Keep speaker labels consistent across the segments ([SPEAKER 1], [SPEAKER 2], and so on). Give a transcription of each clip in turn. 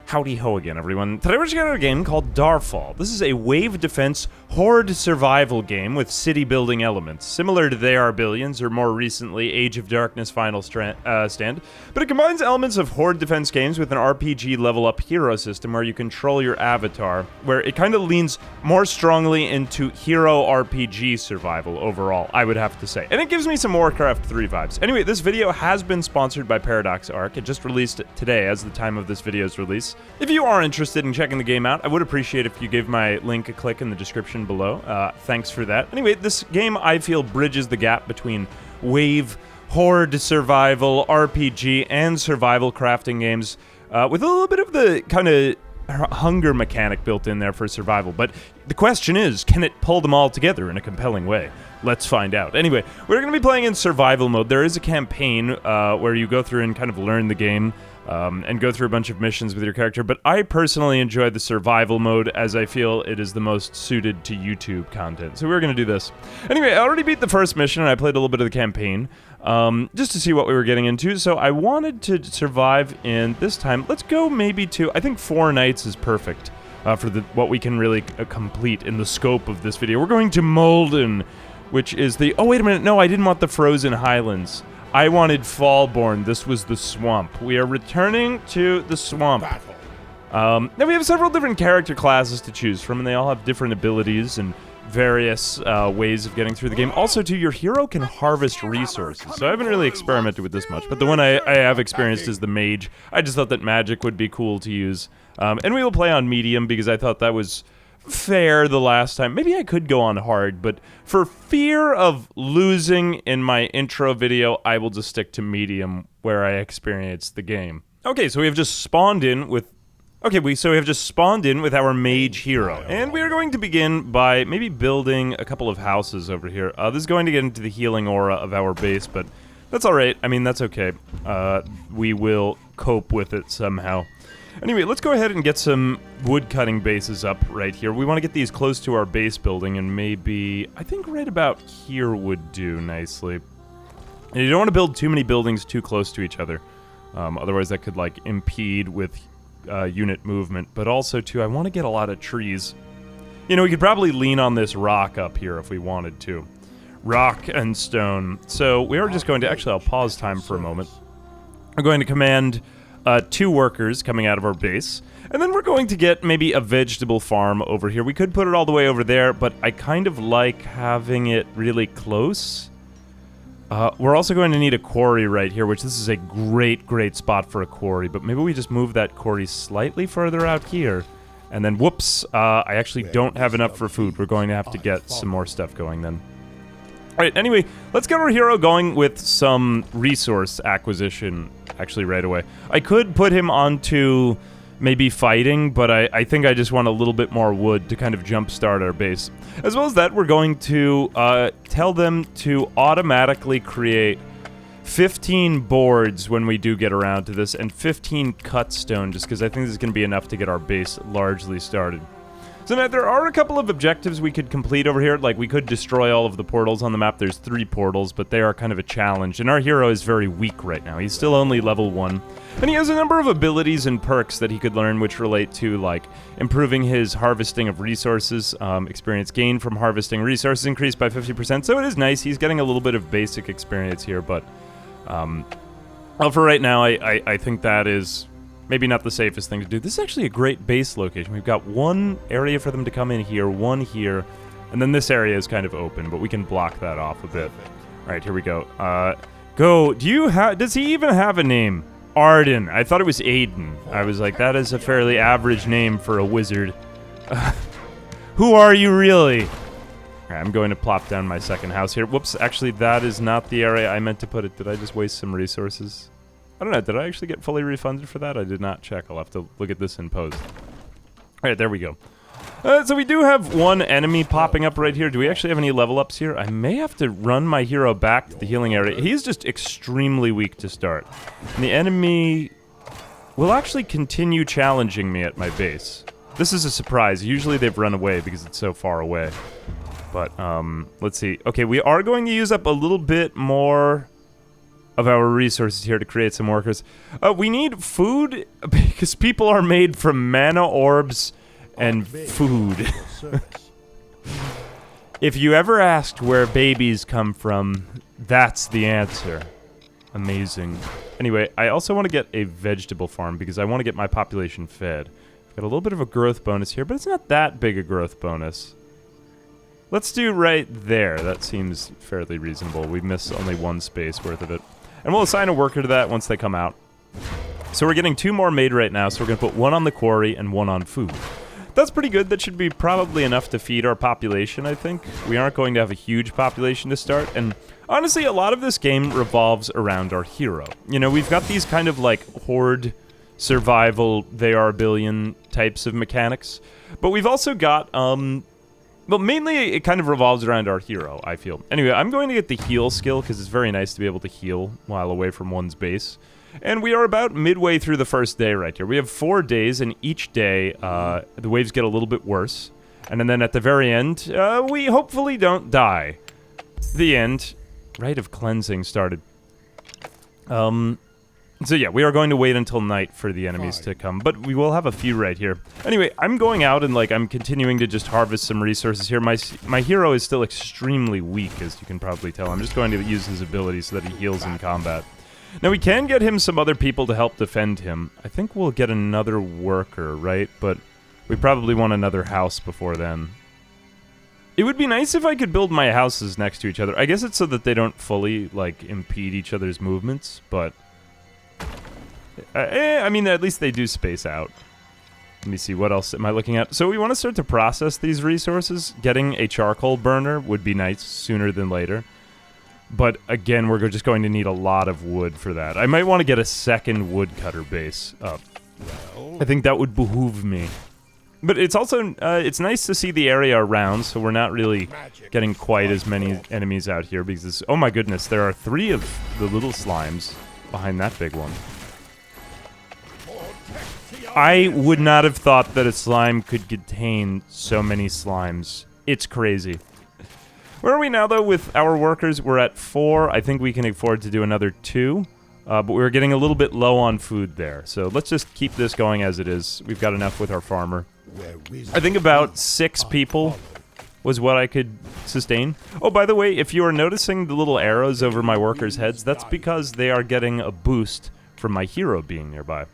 [SPEAKER 1] Howdy ho again, everyone. Today we're checking out a game called DARFALL. This is a wave defense horde survival game with city building elements, similar to They Are Billions or more recently Age of Darkness Final Stand, but it combines elements of horde defense games with an RPG level up hero system where you control your avatar, where it kind of leans more strongly into hero RPG survival overall, I would have to say. And it gives me some Warcraft 3 vibes. Anyway, this video has been sponsored by Paradox Arc. It just released today as the time of this video's release. If you are interested in checking the game out, I would appreciate if you gave my link a click in the description below. Thanks for that. Anyway, this game, I feel, bridges the gap between wave, horde survival, RPG, and survival crafting games with a little bit of the kind of hunger mechanic built in there for survival. But the question is, can it pull them all together in a compelling way? Let's find out. Anyway, we're going to be playing in survival mode. There is a campaign where you go through and kind of learn the game and go through a bunch of missions with your character, but I personally enjoy the survival mode as I feel it is the most suited to YouTube content. So we're going to do this. Anyway, I already beat the first mission and I played a little bit of the campaign just to see what we were getting into. So I wanted to survive in this time. Let's go maybe to, I think 4 nights is perfect for what we can really complete in the scope of this video. We're going to Malden, which is the... Oh, wait a minute. No, I didn't want the Frozen Highlands. I wanted Fallborn. This was the swamp. We are returning to the swamp. Now we have several different character classes to choose from, and they all have different abilities and various ways of getting through the game. Also, too, your hero can harvest resources, so I haven't really experimented with this much, but the one I have experienced is the mage. I just thought that magic would be cool to use. And we will play on medium because I thought that was fair the last time. Maybe I could go on hard, but for fear of losing in my intro video, I will just stick to medium where I experienced the game. Okay, so we have just spawned in with... so we have just spawned in with our mage hero, and we are going to begin by maybe building a couple of houses over here. This is going to get into the healing aura of our base, but that's alright. I mean, that's okay. We will cope with it somehow. Anyway, let's go ahead and get some wood-cutting bases up right here. We want to get these close to our base building, and maybe, I think right about here would do nicely. And you don't want to build too many buildings too close to each other. Otherwise, that could, like, impede with unit movement. But also, too, I want to get a lot of trees. You know, we could probably lean on this rock up here if we wanted to. Rock and stone. So, we are just going to... Actually, I'll pause time for a moment. We're going to command... 2 workers coming out of our base, and then we're going to get maybe a vegetable farm over here. We could put it all the way over there, but I kind of like having it really close. We're also going to need a quarry right here, which this is a great spot for a quarry, but maybe we just move that quarry slightly further out here, and then whoops, I actually don't have enough for food. We're going to have to get some more stuff going then. Alright, anyway, let's get our hero going with some resource acquisition, actually, right away. I could put him onto maybe fighting, but I think I just want a little bit more wood to kind of jumpstart our base. As well as that, we're going to tell them to automatically create 15 boards when we do get around to this, and 15 cut stone, just because I think this is going to be enough to get our base largely started. So now, there are a couple of objectives we could complete over here. Like, we could destroy all of the portals on the map. There's 3 portals, but they are kind of a challenge. And our hero is very weak right now. He's still only level 1. And he has a number of abilities and perks that he could learn, which relate to, like, improving his harvesting of resources. Experience gain from harvesting resources increased by 50%. So it is nice. He's getting a little bit of basic experience here, but... well, for right now, I think that is... maybe not the safest thing to do. This is actually a great base location. We've got one area for them to come in here, one here, and then this area is kind of open, but we can block that off a bit. All right, here we go. Go. Does he even have a name? Arden. I thought it was Aiden. I was like, that is a fairly average name for a wizard. Who are you really? All right, I'm going to plop down my second house here. Whoops, actually, that is not the area I meant to put it. Did I just waste some resources? I don't know, did I actually get fully refunded for that? I did not check. I'll have to look at this in post. Alright, there we go. So we do have one enemy popping up right here. Do we actually have any level ups here? I may have to run my hero back to the healing area. He's just extremely weak to start. And the enemy will actually continue challenging me at my base. This is a surprise. Usually they've run away because it's so far away. But, let's see. Okay, we are going to use up a little bit more... of our resources here to create some workers. We need food because people are made from mana orbs and food. If you ever asked where babies come from, that's the answer. Amazing. Anyway, I also want to get a vegetable farm because I want to get my population fed. I've got a little bit of a growth bonus here, but it's not that big a growth bonus. Let's do right there. That seems fairly reasonable. We miss only one space worth of it. And we'll assign a worker to that once they come out. So we're getting 2 more made right now, so we're going to put 1 on the quarry and 1 on food. That's pretty good. That should be probably enough to feed our population, I think. We aren't going to have a huge population to start, and honestly, a lot of this game revolves around our hero. You know, we've got these kind of like horde survival, they are a billion types of mechanics, but we've also got, well, mainly it kind of revolves around our hero, I feel. Anyway, I'm going to get the heal skill because it's very nice to be able to heal while away from one's base. And we are about midway through the first day right here. We have 4 days, and each day, the waves get a little bit worse. And then at the very end, we hopefully don't die. The end. Rite of cleansing started. So yeah, we are going to wait until night for the enemies to come, but we will have a few right here. Anyway, I'm going out and I'm continuing to just harvest some resources here. My hero is still extremely weak, as you can probably tell. I'm just going to use his ability so that he heals in combat. Now, we can get him some other people to help defend him. I think we'll get another worker, right? But we probably want another house before then. It would be nice if I could build my houses next to each other. I guess it's so that they don't fully, impede each other's movements, but... I mean, at least they do space out. Let me see, what else am I looking at? So we want to start to process these resources. Getting a charcoal burner would be nice sooner than later. But again, we're just going to need a lot of wood for that. I might want to get a second woodcutter base up. I think that would behoove me. But it's also, it's nice to see the area around, so we're not really getting quite as many enemies out here because, oh my goodness, there are 3 of the little slimes behind that big one. I would not have thought that a slime could contain so many slimes. It's crazy. Where are we now, though, with our workers? We're at 4. I think we can afford to do another 2. But we're getting a little bit low on food there. So let's just keep this going as it is. We've got enough with our farmer. I think about 6 people was what I could sustain. Oh, by the way, if you are noticing the little arrows over my workers' heads, that's because they are getting a boost from my hero being nearby.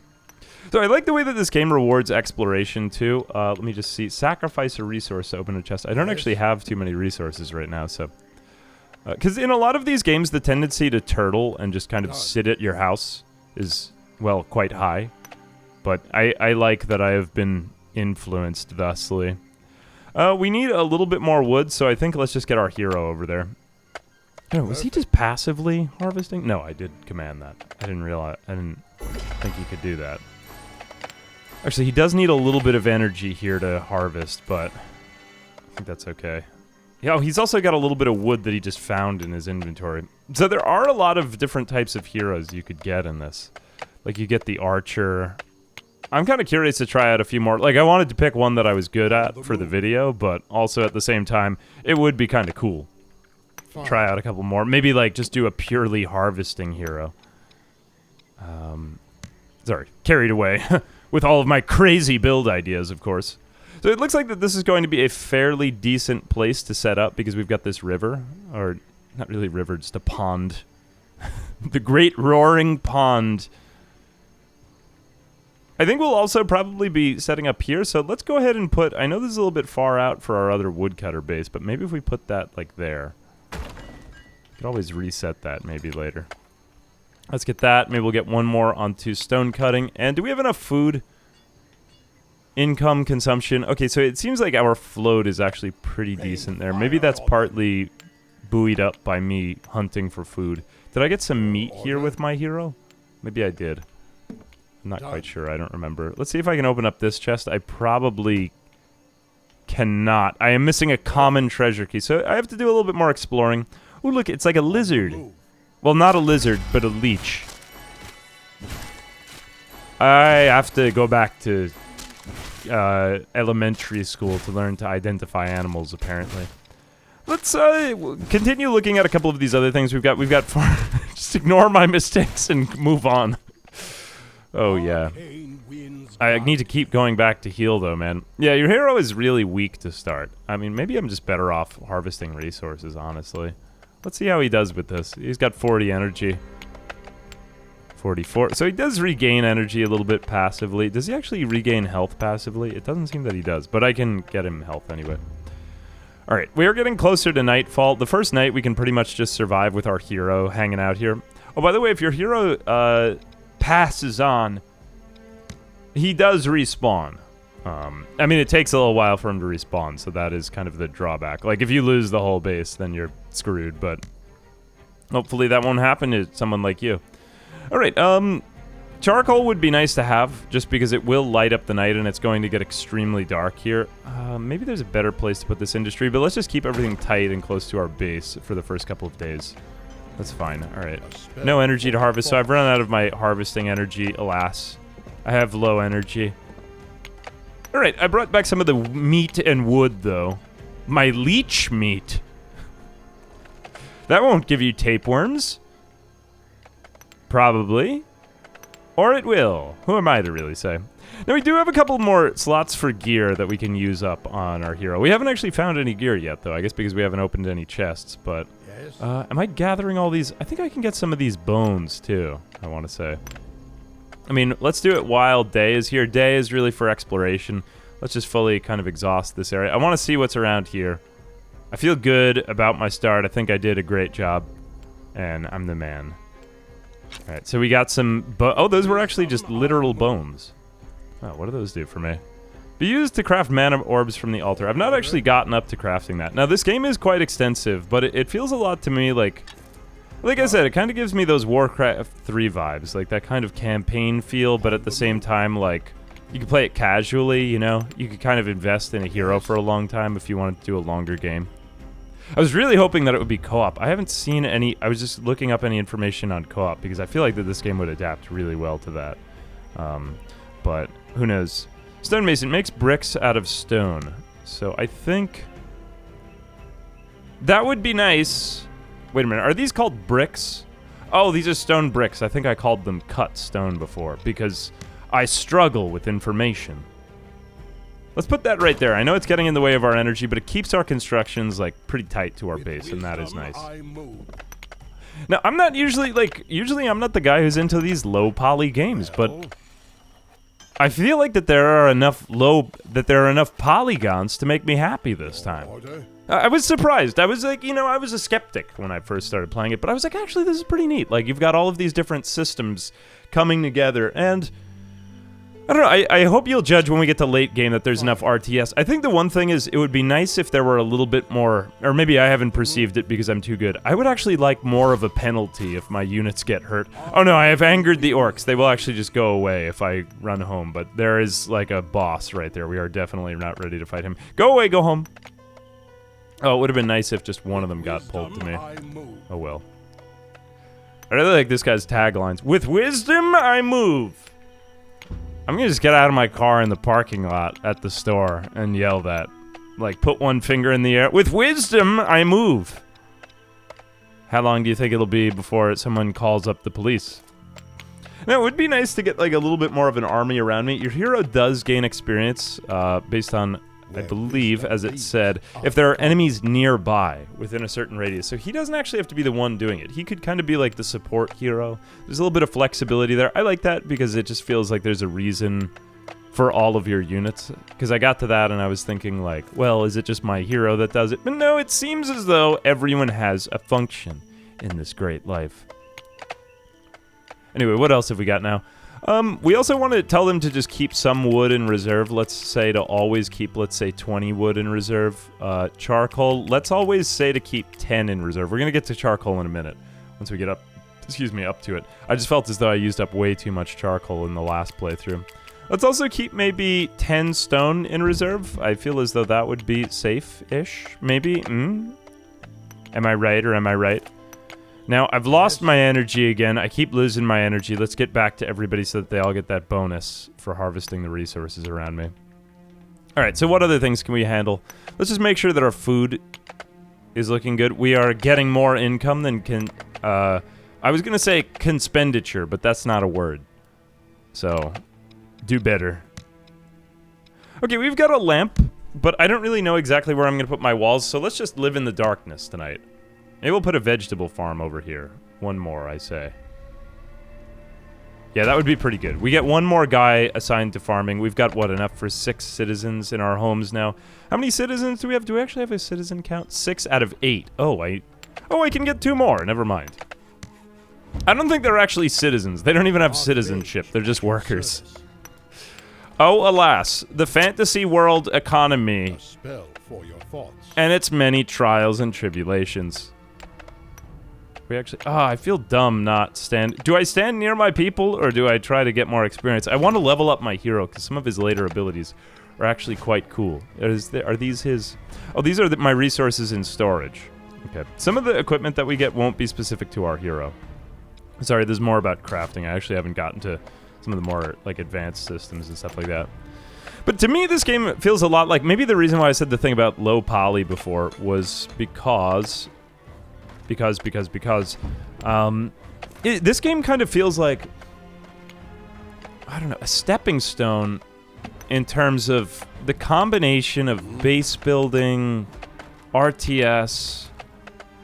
[SPEAKER 1] So I like the way that this game rewards exploration, too. Let me just see. Sacrifice a resource to open a chest. I don't actually have too many resources right now, so... Because in a lot of these games, the tendency to turtle and just kind of sit at your house is, well, quite high. But I like that I have been influenced thusly. We need a little bit more wood, so I think let's just get our hero over there. Oh, was he just passively harvesting? No, I did command that. I didn't think he could do that. Actually, he does need a little bit of energy here to harvest, but I think that's okay. Yeah, oh, he's also got a little bit of wood that he just found in his inventory. So there are a lot of different types of heroes you could get in this. Like, you get the archer. I'm kind of curious to try out a few more. Like, I wanted to pick one that I was good at for the video, but also at the same time, it would be kind of cool. Try out a couple more. Maybe, just do a purely harvesting hero. Sorry, carried away. With all of my crazy build ideas, of course. So it looks like that this is going to be a fairly decent place to set up because we've got this river. Or, not really river, just a pond. The Great Roaring Pond. I think we'll also probably be setting up here, so let's go ahead and put... I know this is a little bit far out for our other woodcutter base, but maybe if we put that, there. Could always reset that maybe later. Let's get that. Maybe we'll get one more onto stone cutting. And do we have enough food? Income, consumption. Okay, so it seems like our float is actually pretty decent there. Maybe that's partly buoyed up by me hunting for food. Did I get some meat here with my hero? Maybe I did. I'm not quite sure. I don't remember. Let's see if I can open up this chest. I probably cannot. I am missing a common treasure key, so I have to do a little bit more exploring. Oh, look, it's like a lizard. Well, not a lizard, but a leech. I have to go back to elementary school to learn to identify animals, apparently. Let's continue looking at a couple of these other things we've got. We've got Just ignore my mistakes and move on. Oh, yeah. I need to keep going back to heal, though, man. Yeah, your hero is really weak to start. I mean, maybe I'm just better off harvesting resources, honestly. Let's see how he does with this. He's got 40 energy. 44. So he does regain energy a little bit passively. Does he actually regain health passively? It doesn't seem that he does, but I can get him health anyway. Alright, we are getting closer to nightfall. The first night we can pretty much just survive with our hero hanging out here. Oh, by the way, if your hero passes on, he does respawn. I mean, it takes a little while for him to respawn, so that is kind of the drawback. Like, if you lose the whole base, then you're screwed, but hopefully that won't happen to someone like you. Alright, charcoal would be nice to have, just because it will light up the night and it's going to get extremely dark here. Maybe there's a better place to put this industry, but let's just keep everything tight and close to our base for the first couple of days. That's fine, alright. No energy to harvest, so I've run out of my harvesting energy, alas. I have low energy. Alright, I brought back some of the meat and wood, though. My leech meat. That won't give you tapeworms. Probably. Or it will. Who am I to really say? Now, we do have a couple more slots for gear that we can use up on our hero. We haven't actually found any gear yet, though. I guess because we haven't opened any chests, but... am I gathering all these? I think I can get some of these bones, too, I want to say. I mean, let's do it while day is here. Day is really for exploration. Let's just fully kind of exhaust this area. I want to see what's around here. I feel good about my start. I think I did a great job. And I'm the man. Alright, so we got some... oh, those were actually just literal bones. Oh, what do those do for me? Be used to craft mana orbs from the altar. I've not actually gotten up to crafting that. Now, this game is quite extensive, but it feels a lot to me like I said, it kind of gives me those Warcraft 3 vibes. Like, that kind of campaign feel, but at the same time, like, you can play it casually, you know? You could kind of invest in a hero for a long time if you wanted to do a longer game. I was really hoping that it would be co-op. I haven't seen any... I was just looking up any information on co-op, because I feel like that this game would adapt really well to that. But, who knows? Stonemason makes bricks out of stone. So, I think... that would be nice... Wait a minute, are these called bricks? Oh, these are stone bricks. I think I called them cut stone before, because I struggle with information. Let's put that right there. I know it's getting in the way of our energy, but it keeps our constructions, like, pretty tight to our base, and that is nice. Now, I'm not usually, usually I'm not the guy who's into these low-poly games, but I feel like that there are enough polygons to make me happy this time. I was surprised. I was like, you know, I was a skeptic when I first started playing it, but I was like, actually, this is pretty neat. Like, you've got all of these different systems coming together, and I don't know, I hope you'll judge when we get to late game that there's enough RTS. I think the one thing is, it would be nice if there were a little bit more, or maybe I haven't perceived it because I'm too good. I would actually like more of a penalty if my units get hurt. Oh no, I have angered the orcs. They will actually just go away if I run home, but there is like a boss right there. We are definitely not ready to fight him. Go away, go home. Oh, it would have been nice if just one of them got pulled to me. Oh well. I really like this guy's taglines. With wisdom, I move. I'm gonna just get out of my car in the parking lot at the store and yell that. Like, put one finger in the air. With wisdom, I move. How long do you think it'll be before someone calls up the police? Now, it would be nice to get, like, a little bit more of an army around me. Your hero does gain experience, based on... I believe, as it said, if there are enemies nearby within a certain radius. So he doesn't actually have to be the one doing it. He could kind of be like the support hero. There's a little bit of flexibility there. I like that because it just feels like there's a reason for all of your units. Because I got to that and I was thinking like, well, is it just my hero that does it? But no, it seems as though everyone has a function in this great life. Anyway, what else have we got now? We also want to tell them to just keep some wood in reserve. Let's say to always keep, let's say, 20 wood in reserve. Charcoal, let's always say to keep 10 in reserve. We're going to get to charcoal in a minute, once we get up to it. I just felt as though I used up way too much charcoal in the last playthrough. Let's also keep maybe 10 stone in reserve. I feel as though that would be safe-ish, maybe. Am I right or am I right? Now, I've lost my energy again. I keep losing my energy. Let's get back to everybody so that they all get that bonus for harvesting the resources around me. Alright, so what other things can we handle? Let's just make sure that our food is looking good. We are getting more income than can... I I was going to say conspenditure, but that's not a word. So, do better. Okay, we've got a lamp, but I don't really know exactly where I'm going to put my walls, so let's just live in the darkness tonight. Maybe we'll put a vegetable farm over here. One more, I say. Yeah, that would be pretty good. We get one more guy assigned to farming. We've got, what, enough for 6 citizens in our homes now. How many citizens do we have? Do we actually have a citizen count? 6 out of 8. Oh, I can get 2 more. Never mind. I don't think they're actually citizens. They don't even have citizenship. They're just workers. Oh, alas. The fantasy world economy. And its many trials and tribulations. We actually... I feel dumb not stand... Do I stand near my people, or do I try to get more experience? I want to level up my hero, because some of his later abilities are actually quite cool. Are these his... Oh, these are my resources in storage. Okay. Some of the equipment that we get won't be specific to our hero. Sorry, there's more about crafting. I actually haven't gotten to some of the more, like, advanced systems and stuff like that. But to me, this game feels a lot like... Maybe the reason why I said the thing about low poly before was because... This game kind of feels like, I don't know, a stepping stone in terms of the combination of base building, RTS,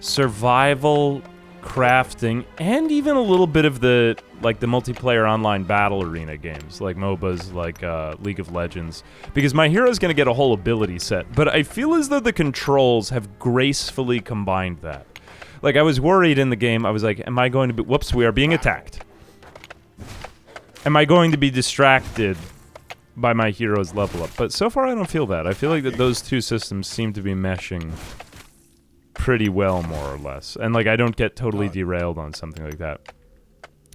[SPEAKER 1] survival, crafting, and even a little bit of the, like, the multiplayer online battle arena games, like MOBAs, like League of Legends. Because my hero's gonna get a whole ability set, but I feel as though the controls have gracefully combined that. Like, I was worried in the game. I was like, am I going to be... Whoops, we are being attacked. Am I going to be distracted by my hero's level up? But so far, I don't feel that. I feel like that those two systems seem to be meshing pretty well, more or less. And, like, I don't get totally derailed on something like that.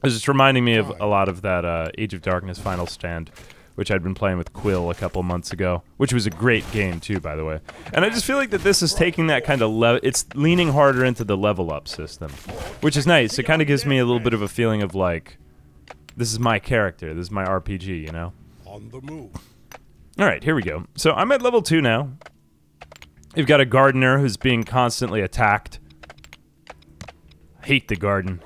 [SPEAKER 1] It's just reminding me of a lot of that Age of Darkness Final Stand, which I'd been playing with Quill a couple months ago, which was a great game too, by the way. And I just feel like that this is taking that kind of it's leaning harder into the level up system, which is nice. It kind of gives me a little bit of a feeling of like, this is my character, this is my RPG, you know? On the move. All right, here we go. So I'm at level 2 now. We've got a gardener who's being constantly attacked. Hate the garden.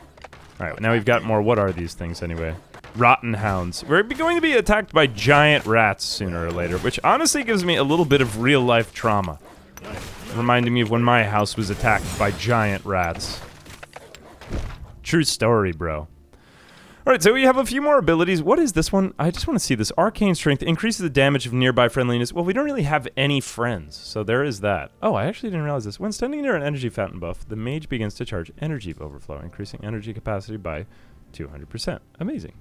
[SPEAKER 1] All right, now we've got more. What are these things anyway? Rotten hounds. We're going to be attacked by giant rats sooner or later, which honestly gives me a little bit of real-life trauma. Reminding me of when my house was attacked by giant rats. True story, bro. Alright, so we have a few more abilities. What is this one? I just want to see this. Arcane Strength increases the damage of nearby friendliness. Well, we don't really have any friends, so there is that. Oh, I actually didn't realize this. When standing near an energy fountain buff, the mage begins to charge energy overflow, increasing energy capacity by 200%. Amazing.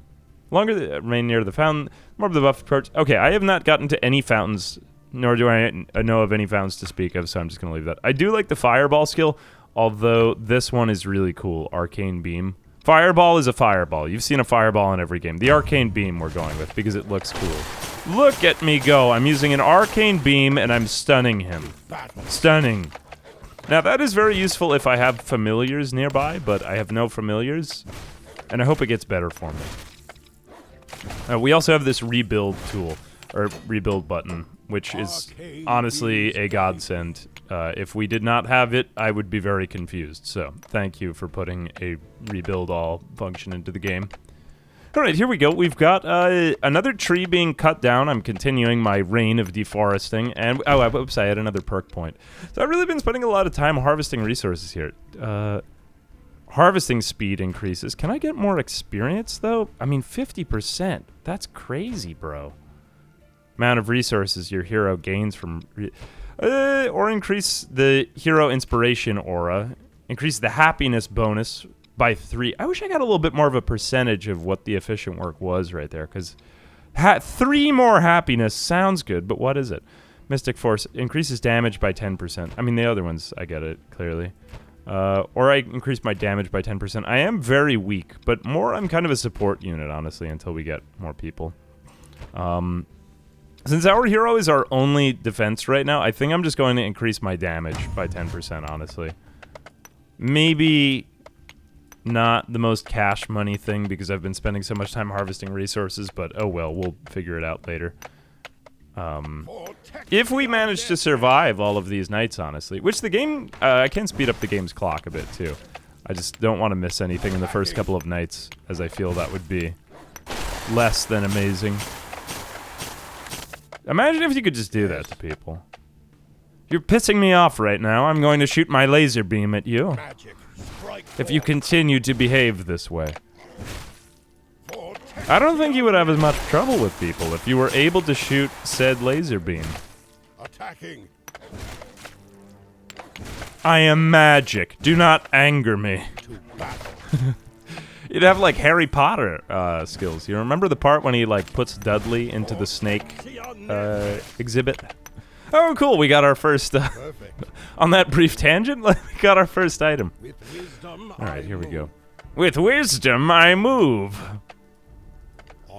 [SPEAKER 1] Longer the remain near the fountain, more of the buff approach. Okay, I have not gotten to any fountains, nor do I know of any fountains to speak of, so I'm just going to leave that. I do like the fireball skill, although this one is really cool. Arcane Beam. Fireball is a fireball. You've seen a fireball in every game. The Arcane Beam we're going with, because it looks cool. Look at me go. I'm using an Arcane Beam, and I'm stunning him. Stunning. Now, that is very useful if I have familiars nearby, but I have no familiars, and I hope it gets better for me. We also have this rebuild tool, or rebuild button, which is honestly a godsend. If we did not have it, I would be very confused. So, thank you for putting a rebuild all function into the game. Alright, here we go. We've got another tree being cut down. I'm continuing my reign of deforesting. And, oops, I had another perk point. So I've really been spending a lot of time harvesting resources here. Harvesting speed increases. Can I get more experience, though? I mean, 50%. That's crazy, bro. Amount of resources your hero gains from... or increase the hero inspiration aura. Increase the happiness bonus by 3. I wish I got a little bit more of a percentage of what the efficient work was right there, because 3 more happiness sounds good, but what is it? Mystic Force increases damage by 10%. I mean, the other ones, I get it, clearly. Or I increase my damage by 10%. I am very weak, but more I'm kind of a support unit, honestly, until we get more people. Since our hero is our only defense right now, I think I'm just going to increase my damage by 10%, honestly. Maybe not the most cash money thing, because I've been spending so much time harvesting resources, but oh well, we'll figure it out later. If we manage to survive all of these nights, honestly, which the game, I can speed up the game's clock a bit, too. I just don't want to miss anything in the first couple of nights, as I feel that would be less than amazing. Imagine if you could just do that to people. You're pissing me off right now. I'm going to shoot my laser beam at you. If you continue to behave this way. I don't think you would have as much trouble with people if you were able to shoot said laser beam.
[SPEAKER 2] Attacking.
[SPEAKER 1] I am magic. Do not anger me. You'd have like Harry Potter skills. You remember the part when he like puts Dudley into the snake exhibit? Oh, cool. We got our first on that brief tangent. We got our first item. All right, here we go. With wisdom, I move.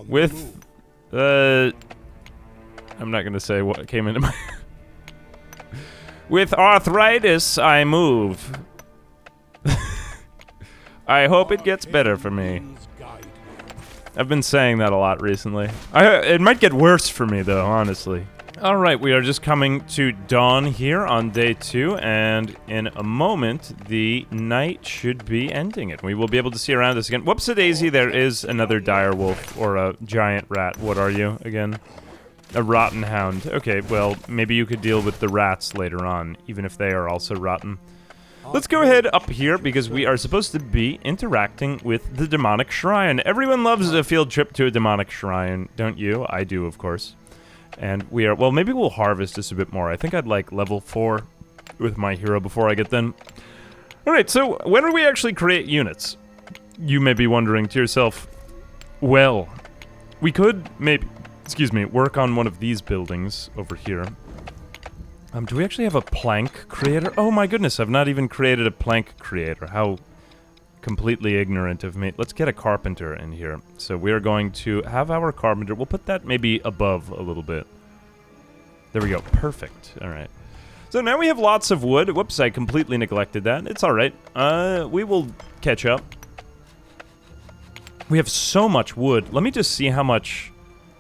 [SPEAKER 1] With I'm not gonna say what came into my. With arthritis, I move. I hope it gets better for me. I've been saying that a lot recently. It might get worse for me, though, honestly. Alright, we are just coming to dawn here on day 2, and in a moment, the night should be ending it. We will be able to see around us again. Whoops-a-daisy, there is another dire wolf, or a giant rat. What are you, again? A rotten hound. Okay, well, maybe you could deal with the rats later on, even if they are also rotten. Let's go ahead up here, because we are supposed to be interacting with the demonic shrine. Everyone loves a field trip to a demonic shrine, don't you? I do, of course. And we are, well, maybe we'll harvest just a bit more. I think I'd like level 4 with my hero before I get done. Alright, so when do we actually create units? You may be wondering to yourself, well, we could maybe, excuse me, work on one of these buildings over here. Do we actually have a plank creator? Oh my goodness, I've not even created a plank creator. How completely ignorant of me. Let's get a carpenter in here. So we are going to have our carpenter. We'll put that maybe above a little bit. There we go. Perfect. All right. So now we have lots of wood. Whoops, I completely neglected that. It's all right. We will catch up. We have so much wood. Let me just see how much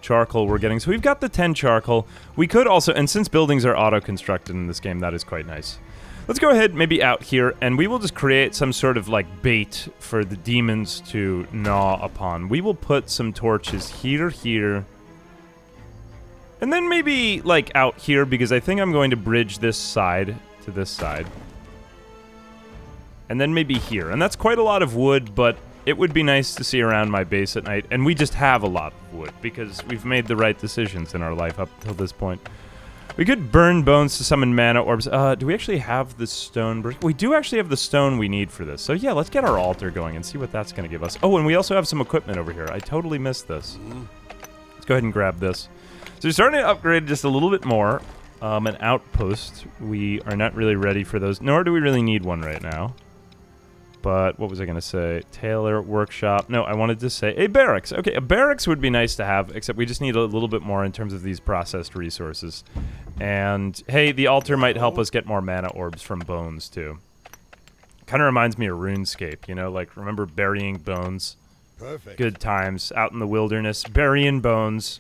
[SPEAKER 1] charcoal we're getting. So we've got the 10 charcoal. We could also, and since buildings are auto-constructed in this game, that is quite nice. Let's go ahead, maybe out here, and we will just create some sort of, like, bait for the demons to gnaw upon. We will put some torches here, and then maybe, like, out here, because I think I'm going to bridge this side to this side. And then maybe here. And that's quite a lot of wood, but it would be nice to see around my base at night. And we just have a lot of wood, because we've made the right decisions in our life up until this point. We could burn bones to summon mana orbs. Do we actually have the stone brick? We do actually have the stone we need for this. So yeah, let's get our altar going and see what that's going to give us. Oh, and we also have some equipment over here. I totally missed this. Let's go ahead and grab this. So we're starting to upgrade just a little bit more. An outpost. We are not really ready for those, nor do we really need one right now. But what was I going to say? Tailor, workshop. No, I wanted to say a barracks. Okay, a barracks would be nice to have, except we just need a little bit more in terms of these processed resources. And, hey, the altar might help us get more mana orbs from bones, too. Kind of reminds me of RuneScape, you know? Like, remember burying bones?
[SPEAKER 2] Perfect.
[SPEAKER 1] Good times, out in the wilderness, burying bones.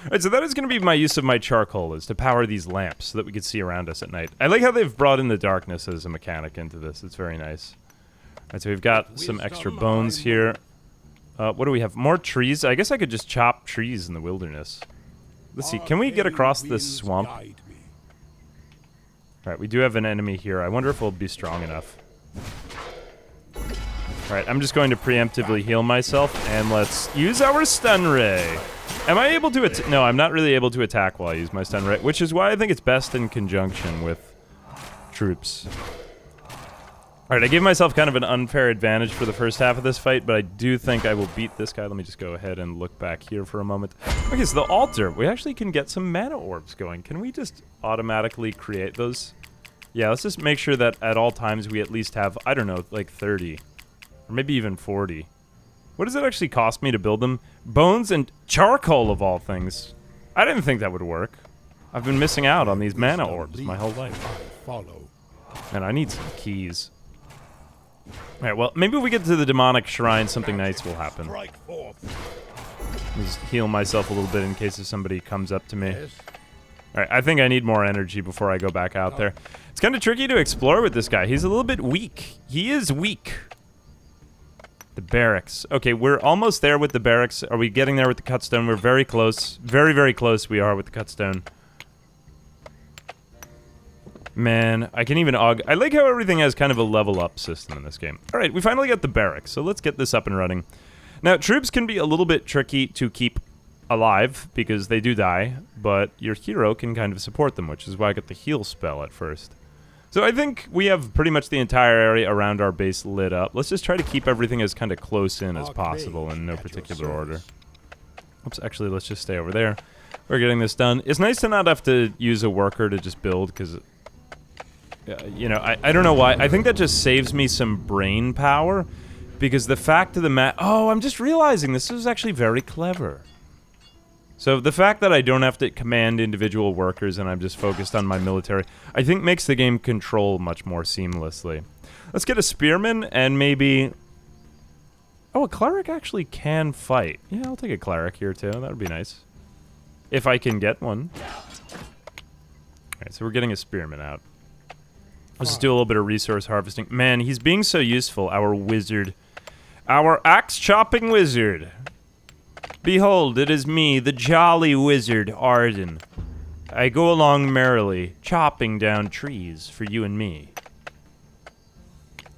[SPEAKER 1] Alright, so that is going to be my use of my charcoal, is to power these lamps so that we can see around us at night. I like how they've brought in the darkness as a mechanic into this. It's very nice. Alright, so we've got some extra bones here. What do we have? More trees? I guess I could just chop trees in the wilderness. Let's see, can we get across this swamp? Alright, we do have an enemy here. I wonder if we'll be strong enough. Alright, I'm just going to preemptively heal myself, and let's use our stun ray. Am I able to no, I'm not really able to attack while I use my stun ray, which is why I think it's best in conjunction with troops. Alright, I gave myself kind of an unfair advantage for the first half of this fight, but I do think I will beat this guy. Let me just go ahead and look back here for a moment. Okay, so the altar. We actually can get some mana orbs going. Can we just automatically create those? Yeah, let's just make sure that at all times we at least have, I don't know, like 30. Or maybe even 40. What does it actually cost me to build them? Bones and charcoal, of all things. I didn't think that would work. I've been missing out on these mana orbs my whole life. And I need some keys. Alright, well, maybe if we get to the demonic shrine, something nice will happen. Just heal myself a little bit in case if somebody comes up to me. Alright, I think I need more energy before I go back out there. It's kind of tricky to explore with this guy. He's a little bit weak. He is weak. The barracks. Okay, we're almost there with the barracks. Are we getting there with the cutstone? We're very close. Very, very close we are with the cutstone. Man, I can even aug... I like how everything has kind of a level up system in this game. Alright, we finally got the barracks, so let's get this up and running. Now, troops can be a little bit tricky to keep alive, because they do die, but your hero can kind of support them, which is why I got the heal spell at first. So I think we have pretty much the entire area around our base lit up. Let's just try to keep everything as kind of close in as possible in no particular order. Oops, actually, let's just stay over there. We're getting this done. It's nice to not have to use a worker to just build, because... you know, I don't know why. I think that just saves me some brain power, because the fact of the matter... Oh, I'm just realizing this is actually very clever. So the fact that I don't have to command individual workers and I'm just focused on my military, I think makes the game control much more seamlessly. Let's get a spearman and maybe... Oh, a cleric actually can fight. Yeah, I'll take a cleric here too. That would be nice. If I can get one. Alright, so we're getting a spearman out. Let's just do a little bit of resource harvesting. Man, he's being so useful, our wizard. Our axe-chopping wizard. Behold, it is me, the jolly wizard, Arden. I go along merrily, chopping down trees for you and me.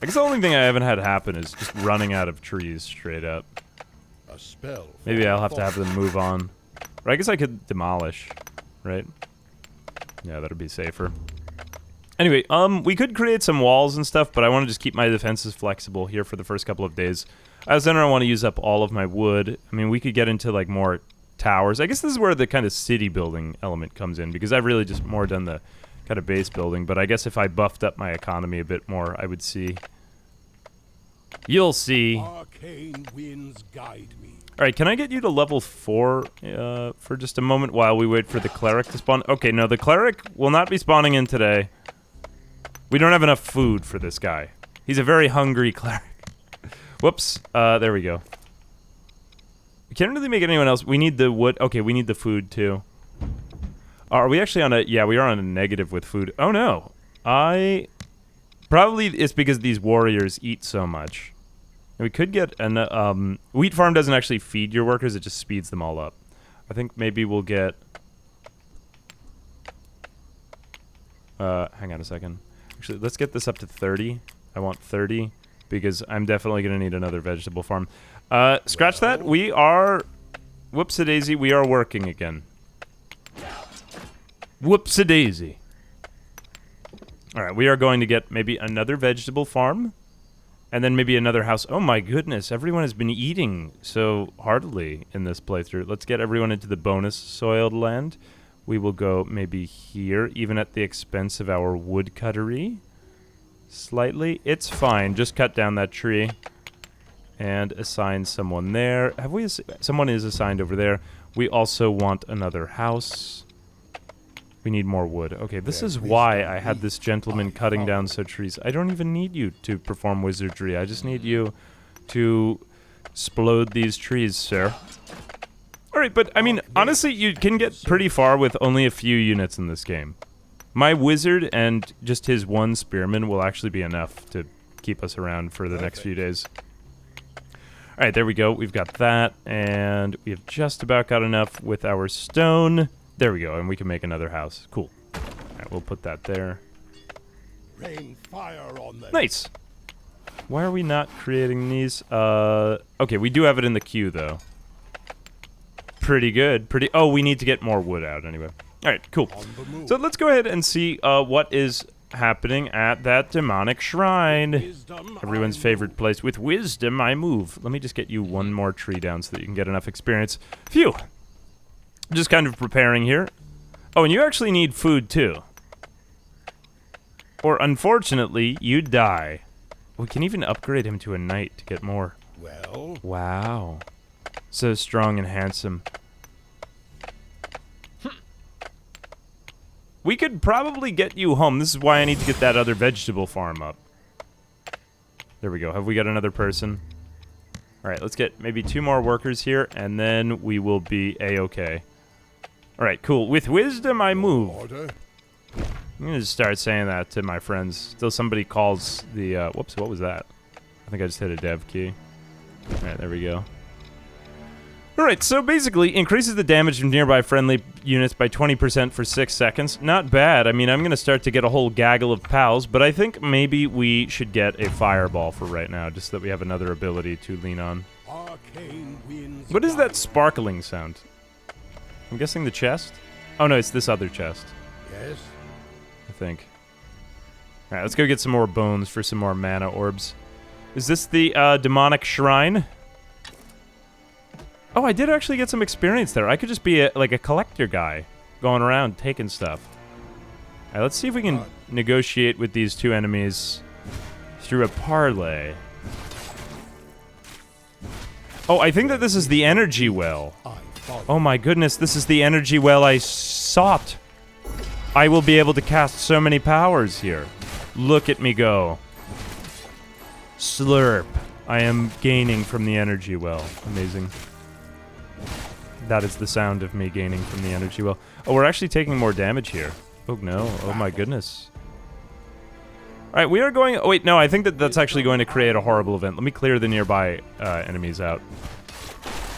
[SPEAKER 1] I guess the only thing I haven't had happen is just running out of trees straight up.
[SPEAKER 2] A spell.
[SPEAKER 1] Maybe I'll have to have them move on. Or I guess I could demolish, right? Yeah, that'd be safer. Anyway, we could create some walls and stuff, but I want to just keep my defenses flexible here for the first couple of days. As then I don't want to use up all of my wood. I mean, we could get into, like, more towers. I guess this is where the kind of city building element comes in, because I've really just more done the kind of base building, but I guess if I buffed up my economy a bit more, I would see. You'll see.
[SPEAKER 2] Arcane winds guide me.
[SPEAKER 1] Alright, can I get you to level 4 for just a moment while we wait for the cleric to spawn? Okay, no, the cleric will not be spawning in today. We don't have enough food for this guy. He's a very hungry cleric. Whoops. There we go. We can't really make anyone else. We need the wood. Okay, we need the food, too. Are we actually on a... Yeah, we are on a negative with food. Oh, no. Probably it's because these warriors eat so much. And we could get an... Wheat farm doesn't actually feed your workers. It just speeds them all up. I think maybe we'll get... hang on a second. Actually, let's get this up to 30. I want 30. Because I'm definitely going to need another vegetable farm. Scratch that. We are... Whoops-a-daisy. We are working again. Whoops-a-daisy. Alright, we are going to get maybe another vegetable farm. And then maybe another house. Oh my goodness, everyone has been eating so heartily in this playthrough. Let's get everyone into the bonus soiled land. We will go maybe here, even at the expense of our woodcuttery. Slightly. It's fine. Just cut down that tree and assign someone there. Have we... Someone is assigned over there. We also want another house. We need more wood. Okay, this is why I had this gentleman cutting down some trees. I don't even need you to perform wizardry. I just need you to explode these trees, sir. Alright, but, I mean, honestly, you can get pretty far with only a few units in this game. My wizard and just his one spearman will actually be enough to keep us around for the next few days. Alright, there we go. We've got that, and we have just about got enough with our stone. There we go, and we can make another house. Cool. Alright, we'll put that there.
[SPEAKER 2] Rain fire on them.
[SPEAKER 1] Nice! Why are we not creating these? Okay, we do have it in the queue, though. Pretty good. Oh, we need to get more wood out, anyway. Alright, cool. So let's go ahead and see what is happening at that demonic shrine. Everyone's favorite place. With wisdom, I move. Let me just get you one more tree down so that you can get enough experience. Phew! Just kind of preparing here. Oh, and you actually need food, too. Or, unfortunately, you die. We can even upgrade him to a knight to get more.
[SPEAKER 2] Well...
[SPEAKER 1] Wow. So strong and handsome. We could probably get you home. This is why I need to get that other vegetable farm up. There we go. Have we got another person? Alright, let's get maybe 2 more workers here, and then we will be A-okay. Alright, cool. With wisdom, I move.
[SPEAKER 2] Order.
[SPEAKER 1] I'm gonna just start saying that to my friends till somebody calls the, whoops, what was that? I think I just hit a dev key. Alright, there we go. Alright, so basically, increases the damage of nearby friendly units by 20% for 6 seconds. Not bad. I mean, I'm gonna start to get a whole gaggle of pals, but I think maybe we should get a fireball for right now, just so that we have another ability to lean on.
[SPEAKER 2] Arcane winds
[SPEAKER 1] What is that
[SPEAKER 2] guide
[SPEAKER 1] sparkling sound? I'm guessing the chest? Oh no, it's this other chest,
[SPEAKER 2] Yes.
[SPEAKER 1] I think. Alright, let's go get some more bones for some more mana orbs. Is this the demonic shrine? Oh, I did actually get some experience there. I could just be like a collector guy, going around taking stuff. Alright, let's see if we can negotiate with these two enemies through a parlay. Oh, I think that this is the energy well.
[SPEAKER 2] I follow.
[SPEAKER 1] Oh my goodness, this is the energy well I sought. I will be able to cast so many powers here. Look at me go. Slurp. I am gaining from the energy well. Amazing. That is the sound of me gaining from the energy well. Oh, we're actually taking more damage here. Oh no, oh my goodness. Alright, we are going... Oh wait, no, I think that that's actually going to create a horrible event. Let me clear the nearby enemies out.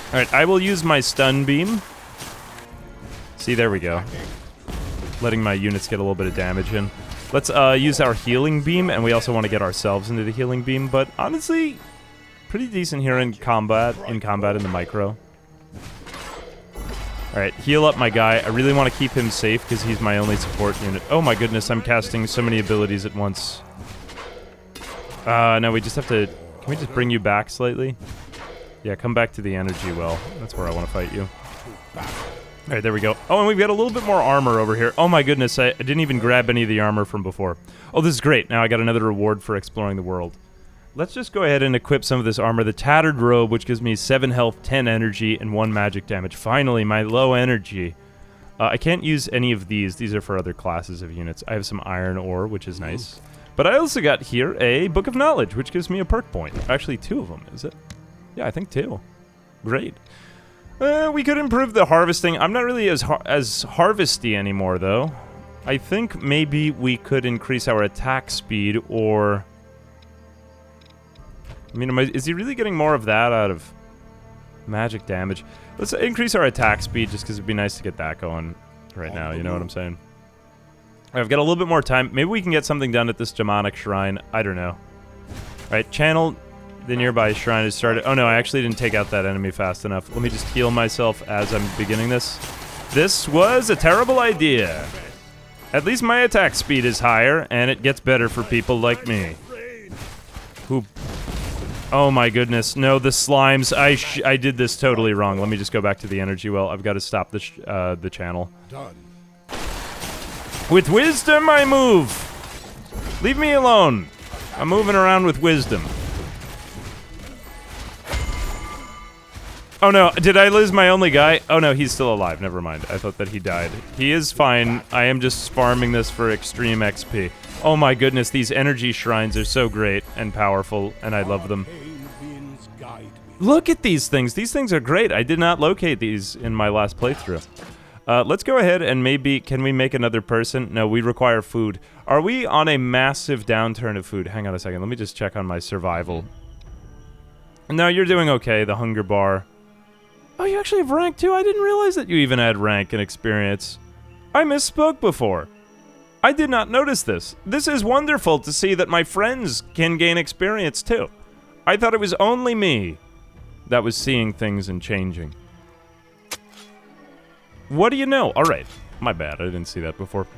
[SPEAKER 1] Alright, I will use my stun beam. See, there we go. Letting my units get a little bit of damage in. Let's use our healing beam, and we also want to get ourselves into the healing beam, but honestly, pretty decent here in combat in the micro. Alright, heal up my guy. I really want to keep him safe because he's my only support unit. Oh my goodness, I'm casting so many abilities at once. No, we just have to... Can we just bring you back slightly? Yeah, come back to the energy well. That's where I want to fight you. Alright, there we go. Oh, and we've got a little bit more armor over here. Oh my goodness, I didn't even grab any of the armor from before. Oh, this is great. Now I got another reward for exploring the world. Let's just go ahead and equip some of this armor. The Tattered Robe, which gives me 7 health, 10 energy, and 1 magic damage. Finally, my low energy. I can't use any of these. These are for other classes of units. I have some iron ore, which is nice. But I also got here a Book of Knowledge, which gives me a perk point. Actually, 2 of them, is it? Yeah, I think 2. Great. We could improve the harvesting. I'm not really as harvesty anymore, though. I think maybe we could increase our attack speed, or... I mean, is he really getting more of that out of magic damage? Let's increase our attack speed just because it'd be nice to get that going right now, you know what I'm saying? I've got a little bit more time. Maybe we can get something done at this demonic shrine. I don't know. Alright, channel the nearby shrine has started. Oh no, I actually didn't take out that enemy fast enough. Let me just heal myself as I'm beginning this. This was a terrible idea. At least my attack speed is higher, and it gets better for people like me. Who... Oh my goodness, no, the slimes. I did this totally wrong. Let me just go back to the energy well. I've got to stop the channel.
[SPEAKER 2] Done.
[SPEAKER 1] With wisdom, I move. Leave me alone. I'm moving around with wisdom. Oh no, did I lose my only guy? Oh no, he's still alive. Never mind. I thought that he died. He is fine. I am just farming this for extreme XP. Oh my goodness, these energy shrines are so great and powerful, and I love them.
[SPEAKER 2] Arcane winds guide me.
[SPEAKER 1] Look at these things. These things are great. I did not locate these in my last playthrough. Let's go ahead and maybe... Can we make another person? No, we require food. Are we on a massive downturn of food? Hang on a second. Let me just check on my survival. No, you're doing okay. The hunger bar. Oh, you actually have rank too? I didn't realize that you even had rank and experience. I misspoke before. I did not notice this. This is wonderful to see that my friends can gain experience too. I thought it was only me that was seeing things and changing. What do you know? Alright. My bad, I didn't see that before.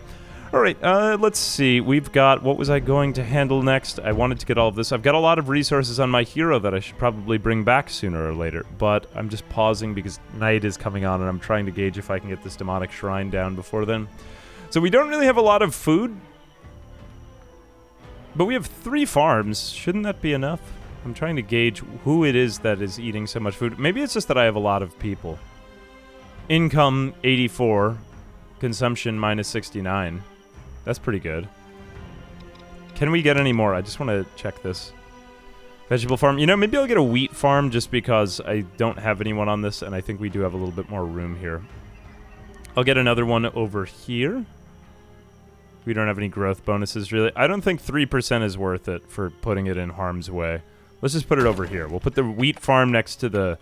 [SPEAKER 1] Alright, let's see. We've got... What was I going to handle next? I wanted to get all of this. I've got a lot of resources on my hero that I should probably bring back sooner or later, but I'm just pausing because night is coming on and I'm trying to gauge if I can get this demonic shrine down before then. So we don't really have a lot of food, but we have 3 farms. Shouldn't that be enough? I'm trying to gauge who it is that is eating so much food. Maybe it's just that I have a lot of people. Income 84, consumption minus 69. That's pretty good. Can we get any more? I just want to check this. Vegetable farm. You know, maybe I'll get a wheat farm just because I don't have anyone on this, and I think we do have a little bit more room here. I'll get another one over here. We don't have any growth bonuses, really. I don't think 3% is worth it for putting it in harm's way. Let's just put it over here. We'll put the wheat farm next to the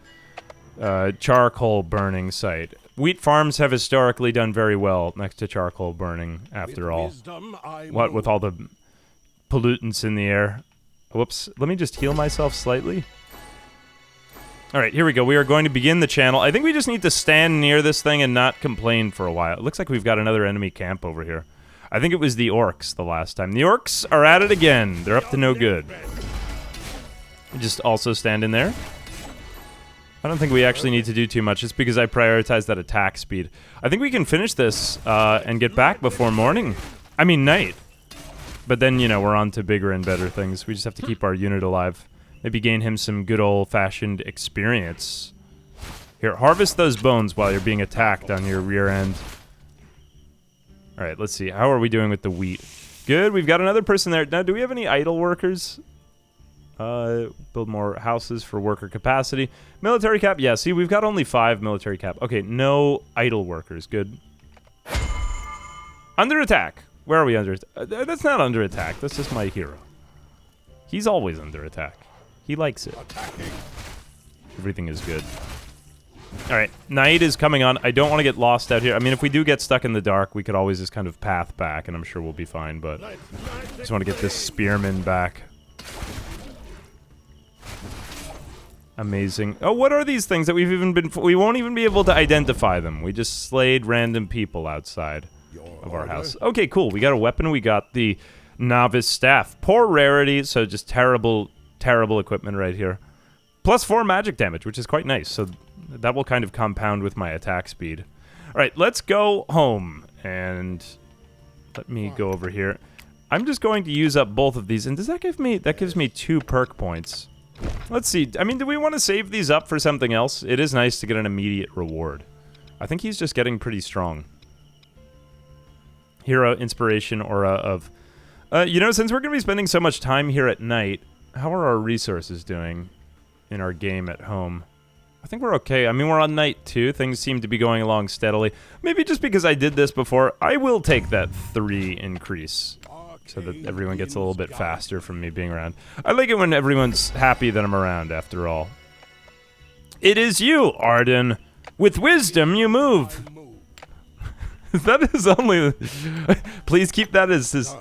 [SPEAKER 1] charcoal burning site. Wheat farms have historically done very well next to charcoal burning, after all. What, with all the pollutants in the air? Whoops. Let me just heal myself slightly. Alright, here we go. We are going to begin the channel. I think we just need to stand near this thing and not complain for a while. It looks like we've got another enemy camp over here. I think it was the orcs the last time. The orcs are at it again. They're up to no good. Just also stand in there. I don't think we actually need to do too much, just because I prioritize that attack speed. I think we can finish this and get back before morning. I mean, night. But then, you know, we're on to bigger and better things. We just have to keep our unit alive. Maybe gain him some good old-fashioned experience. Here, harvest those bones while you're being attacked on your rear end. Alright, let's see. How are we doing with the wheat? Good, we've got another person there. Now, do we have any idle workers? Build more houses for worker capacity. Military cap? Yeah, see, we've got only 5 military cap. Okay, no idle workers. Good. Under attack. Where are we under attack? That's not under attack. That's just my hero. He's always under attack. He likes it. Everything is good. Alright, night is coming on. I don't want to get lost out here. I mean, if we do get stuck in the dark, we could always just kind of path back, and I'm sure we'll be fine, but I just want to get this spearman back. Amazing. Oh, what are these things that we've even been... We won't even be able to identify them. We just slayed random people outside of our house. Okay, cool. We got a weapon. We got the novice staff. Poor rarity, so just terrible, terrible equipment right here. Plus 4 magic damage, which is quite nice, so that will kind of compound with my attack speed. Alright, let's go home, and let me go over here. I'm just going to use up both of these, and does that give me... That gives me 2 perk points. Let's see. I mean, do we want to save these up for something else? It is nice to get an immediate reward. I think he's just getting pretty strong. Hero, inspiration, aura of... you know, since we're going to be spending so much time here at night, how are our resources doing in our game at home? I think we're okay. I mean, we're on night 2. Things seem to be going along steadily. Maybe just because I did this before, I will take that 3 increase, so that everyone gets a little bit faster from me being around. I like it when everyone's happy that I'm around, after all. It is you, Arden. With wisdom, you move. That is only... Please keep that as his...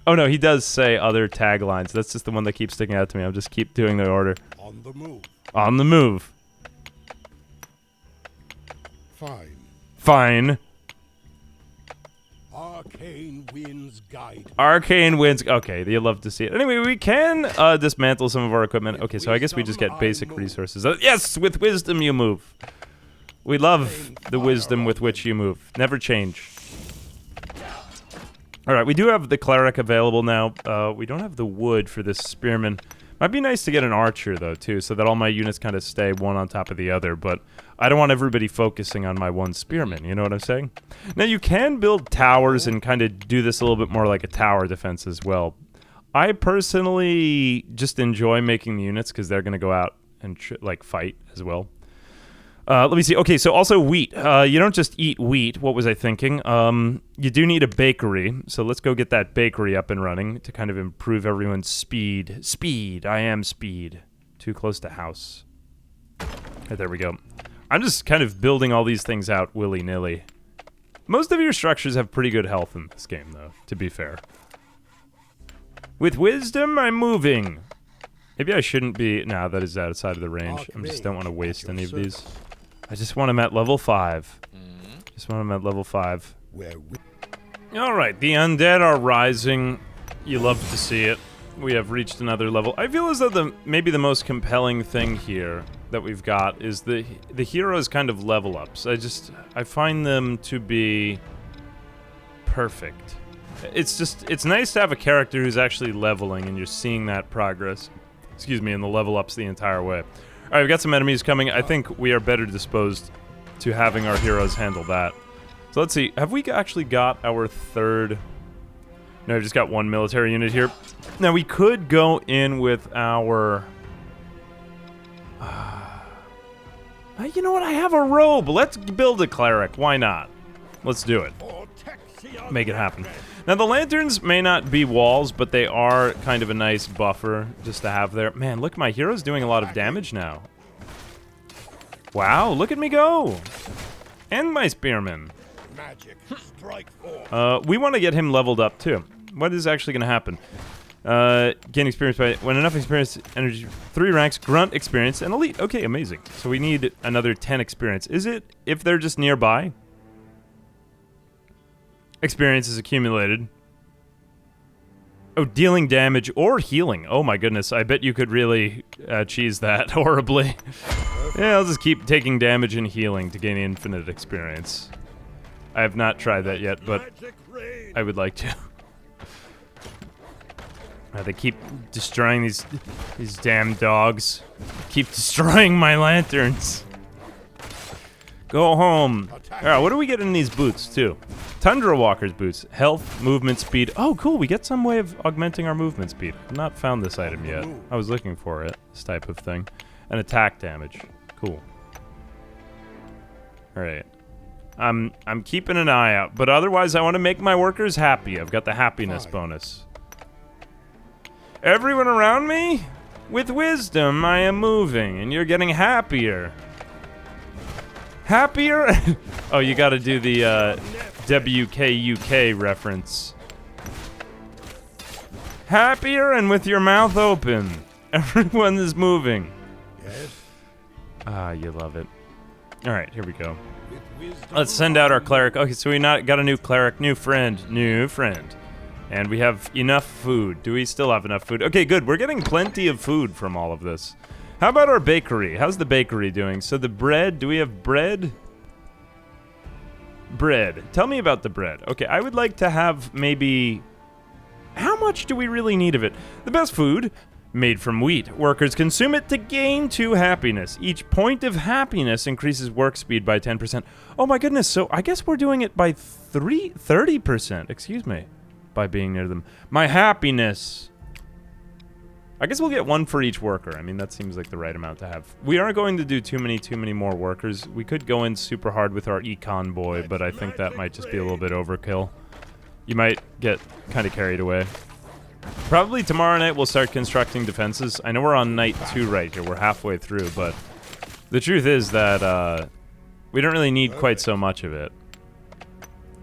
[SPEAKER 1] Oh no, he does say other taglines. That's just the one that keeps sticking out to me. I'll just keep doing the order.
[SPEAKER 2] On the move.
[SPEAKER 1] On the move.
[SPEAKER 2] Fine.
[SPEAKER 1] Fine.
[SPEAKER 2] Arcane winds guide.
[SPEAKER 1] Arcane winds. Okay, you'll love to see it. Anyway, we can dismantle some of our equipment. Okay, so I guess we just get basic resources. Yes, with wisdom you move. We love the wisdom with which you move. Never change. Alright, we do have the cleric available now. We don't have the wood for this spearman. Might be nice to get an archer, though, too, so that all my units kind of stay one on top of the other, but I don't want everybody focusing on my one spearman, you know what I'm saying? Now, you can build towers and kind of do this a little bit more like a tower defense as well. I personally just enjoy making the units because they're going to go out and, like, fight as well. Let me see. Okay, so also wheat. You don't just eat wheat. What was I thinking? You do need a bakery, so let's go get that bakery up and running to kind of improve everyone's speed. Speed. I am speed. Too close to house. Okay, there we go. I'm just kind of building all these things out willy-nilly. Most of your structures have pretty good health in this game, though, to be fair. With wisdom, I'm moving. Maybe I shouldn't be... Nah, that is outside of the range. I just don't want to waste any of these. I just want him at level 5. Just want him at level 5. Alright, the undead are rising. You love to see it. We have reached another level. I feel as though maybe the most compelling thing here that we've got is the heroes kind of level ups. I find them to be perfect. It's nice to have a character who's actually leveling and you're seeing that progress. Excuse me, in the level ups the entire way. Alright, we've got some enemies coming. I think we are better disposed to having our heroes handle that. So let's see. Have we actually got our 3rd... No, we've just got 1 military unit here. Now, we could go in with our... you know what? I have a robe. Let's build a cleric. Why not? Let's do it. Make it happen. Now, the lanterns may not be walls, but they are kind of a nice buffer just to have there. Man, look, my hero's doing a lot of damage now. Wow, look at me go! And my spearman.
[SPEAKER 2] Magic. Strike
[SPEAKER 1] We want to get him leveled up, too. What is actually going to happen? Gain experience by... When enough experience, energy... 3 ranks, grunt experience, and elite. Okay, amazing. So we need another 10 experience. Is it if they're just nearby? Experience is accumulated. Oh, dealing damage or healing. Oh my goodness, I bet you could really cheese that horribly. Yeah, I'll just keep taking damage and healing to gain infinite experience. I have not tried that yet, but I would like to. They keep destroying these damn dogs. Keep destroying my lanterns. Go home. Alright, what do we get in these boots, too? Tundra Walker's boots. Health, movement, speed. Oh, cool, we get some way of augmenting our movement speed. I've not found this item yet. I was looking for it, this type of thing. And attack damage. Cool. Alright. I'm keeping an eye out, but otherwise I want to make my workers happy. I've got the happiness bonus. Everyone around me? With wisdom, I am moving, and you're getting happier. Happier? Oh, you gotta do the WKUK reference. Happier and with your mouth open. Everyone is moving.
[SPEAKER 2] Yes.
[SPEAKER 1] Ah, you love it. Alright, here we go. Let's send out our cleric. Okay, so we got a new cleric, new friend. And we have enough food. Do we still have enough food? Okay, good. We're getting plenty of food from all of this. How about our bakery? How's the bakery doing? So the bread, do we have bread? Bread. Tell me about the bread. Okay, I would like to have maybe... How much do we really need of it? The best food, made from wheat. Workers consume it to gain 2 happiness. Each point of happiness increases work speed by 10%. Oh my goodness, so I guess we're doing it by 30%. Excuse me. By being near them. My happiness. I guess we'll get 1 for each worker. I mean, that seems like the right amount to have. We aren't going to do too many more workers. We could go in super hard with our econ boy, but I think that might just be a little bit overkill. You might get kind of carried away. Probably tomorrow night we'll start constructing defenses. I know we're on night 2 right here. We're halfway through, but the truth is that we don't really need quite so much of it.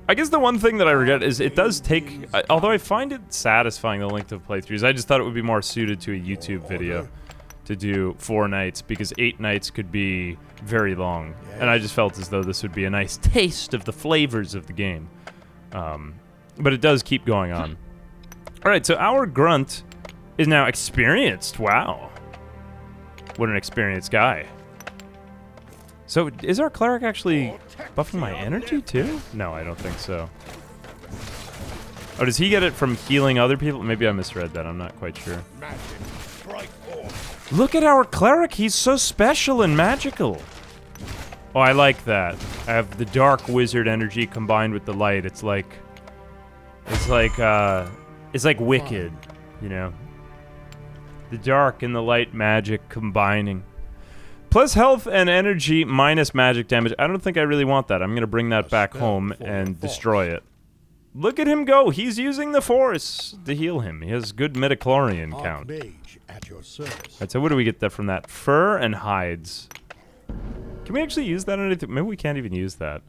[SPEAKER 1] I guess the one thing that I regret is it does take, although I find it satisfying, the length of playthroughs, I just thought it would be more suited to a YouTube video to do 4 nights, because 8 nights could be very long. And I just felt as though this would be a nice taste of the flavors of the game. But it does keep going on. Alright, so our grunt is now experienced. Wow. What an experienced guy. So, is our cleric actually buffing my energy, too? No, I don't think so. Oh, does he get it from healing other people? Maybe I misread that, I'm not quite sure. Look at our cleric, he's so special and magical. Oh, I like that. I have the dark wizard energy combined with the light. It's like Wicked, you know? The dark and the light magic combining. Plus health and energy minus magic damage. I don't think I really want that. I'm going to bring that back home and destroy it. Look at him go. He's using the force to heal him. He has good midichlorian count. Alright, so what do we get from that? Fur and hides. Can we actually use that on anything? Maybe we can't even use that.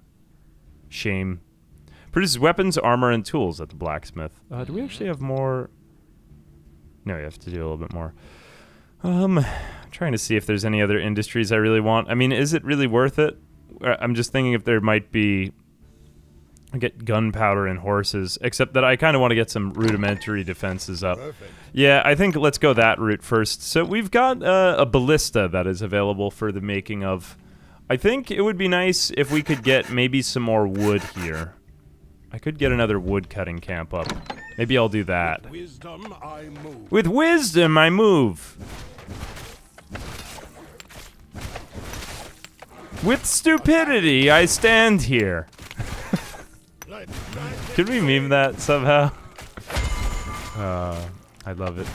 [SPEAKER 1] Shame. Produces weapons, armor, and tools at the blacksmith. Do we actually have more? No, you have to do a little bit more. I'm trying to see if there's any other industries I really want. I mean, is it really worth it? I'm just thinking if there might be... I get gunpowder and horses, except that I kind of want to get some rudimentary defenses up. Perfect. Yeah, I think let's go that route first. So we've got a ballista that is available for the making of... I think it would be nice if we could get maybe some more wood here. I could get another wood cutting camp up. Maybe I'll do that. With wisdom, I move. With wisdom, I move. With stupidity, I stand here. Can we meme that somehow? I love it.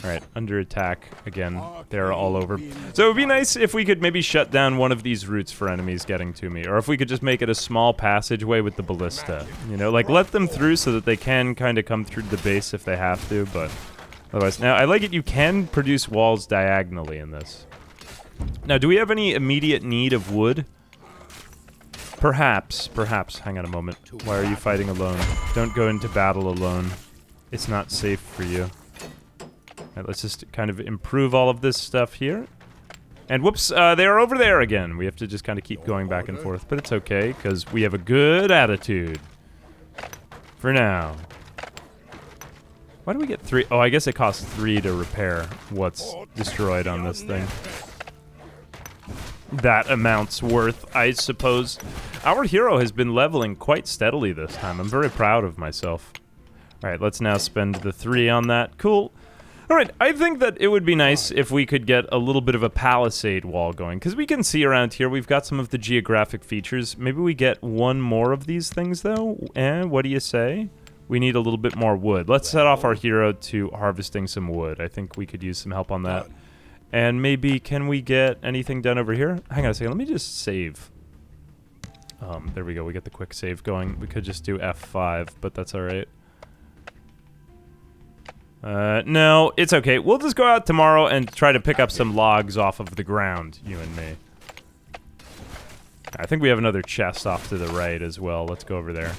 [SPEAKER 1] Alright, under attack again. They're all over. So it would be nice if we could maybe shut down one of these routes for enemies getting to me. Or if we could just make it a small passageway with the ballista. You know, like let them through so that they can kind of come through the base if they have to, but otherwise. Now, I like it, you can produce walls diagonally in this. Now, do we have any immediate need of wood? Perhaps. Hang on a moment. Why are you fighting alone? Don't go into battle alone. It's not safe for you. Alright, let's just kind of improve all of this stuff here. And whoops, they are over there again. We have to just kind of keep going back and forth, but it's okay, because we have a good attitude. For now. Why do we get 3? Oh, I guess it costs 3 to repair what's destroyed on this thing. That amount's worth, I suppose. Our hero has been leveling quite steadily this time. I'm very proud of myself. Alright, let's now spend the 3 on that. Cool. Alright, I think that it would be nice if we could get a little bit of a palisade wall going, because we can see around here we've got some of the geographic features. Maybe we get one more of these things, though? What do you say? We need a little bit more wood. Let's set off our hero to harvesting some wood. I think we could use some help on that. And maybe, can we get anything done over here? Hang on a second, let me just save. There we go, we get the quick save going. We could just do F5, but that's alright. No, it's okay. We'll just go out tomorrow and try to pick up some logs off of the ground, you and me. I think we have another chest off to the right as well. Let's go over there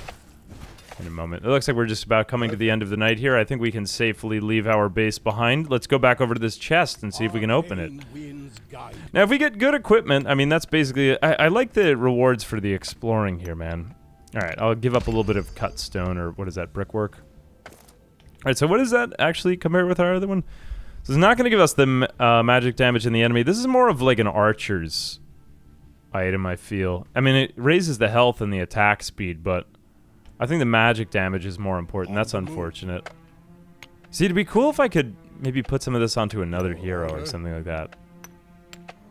[SPEAKER 1] in a moment. It looks like we're just about coming to the end of the night here. I think we can safely leave our base behind. Let's go back over to this chest and see if we can open it. Now, if we get good equipment, I mean, that's basically... I like the rewards for the exploring here, man. Alright, I'll give up a little bit of cut stone, or what is that, brickwork? Alright, so what is that actually compared with our other one? So it's not going to give us the magic damage in the enemy. This is more of like an archer's item, I feel. I mean, it raises the health and the attack speed, but I think the magic damage is more important. That's unfortunate. See, it'd be cool if I could maybe put some of this onto another hero or something like that.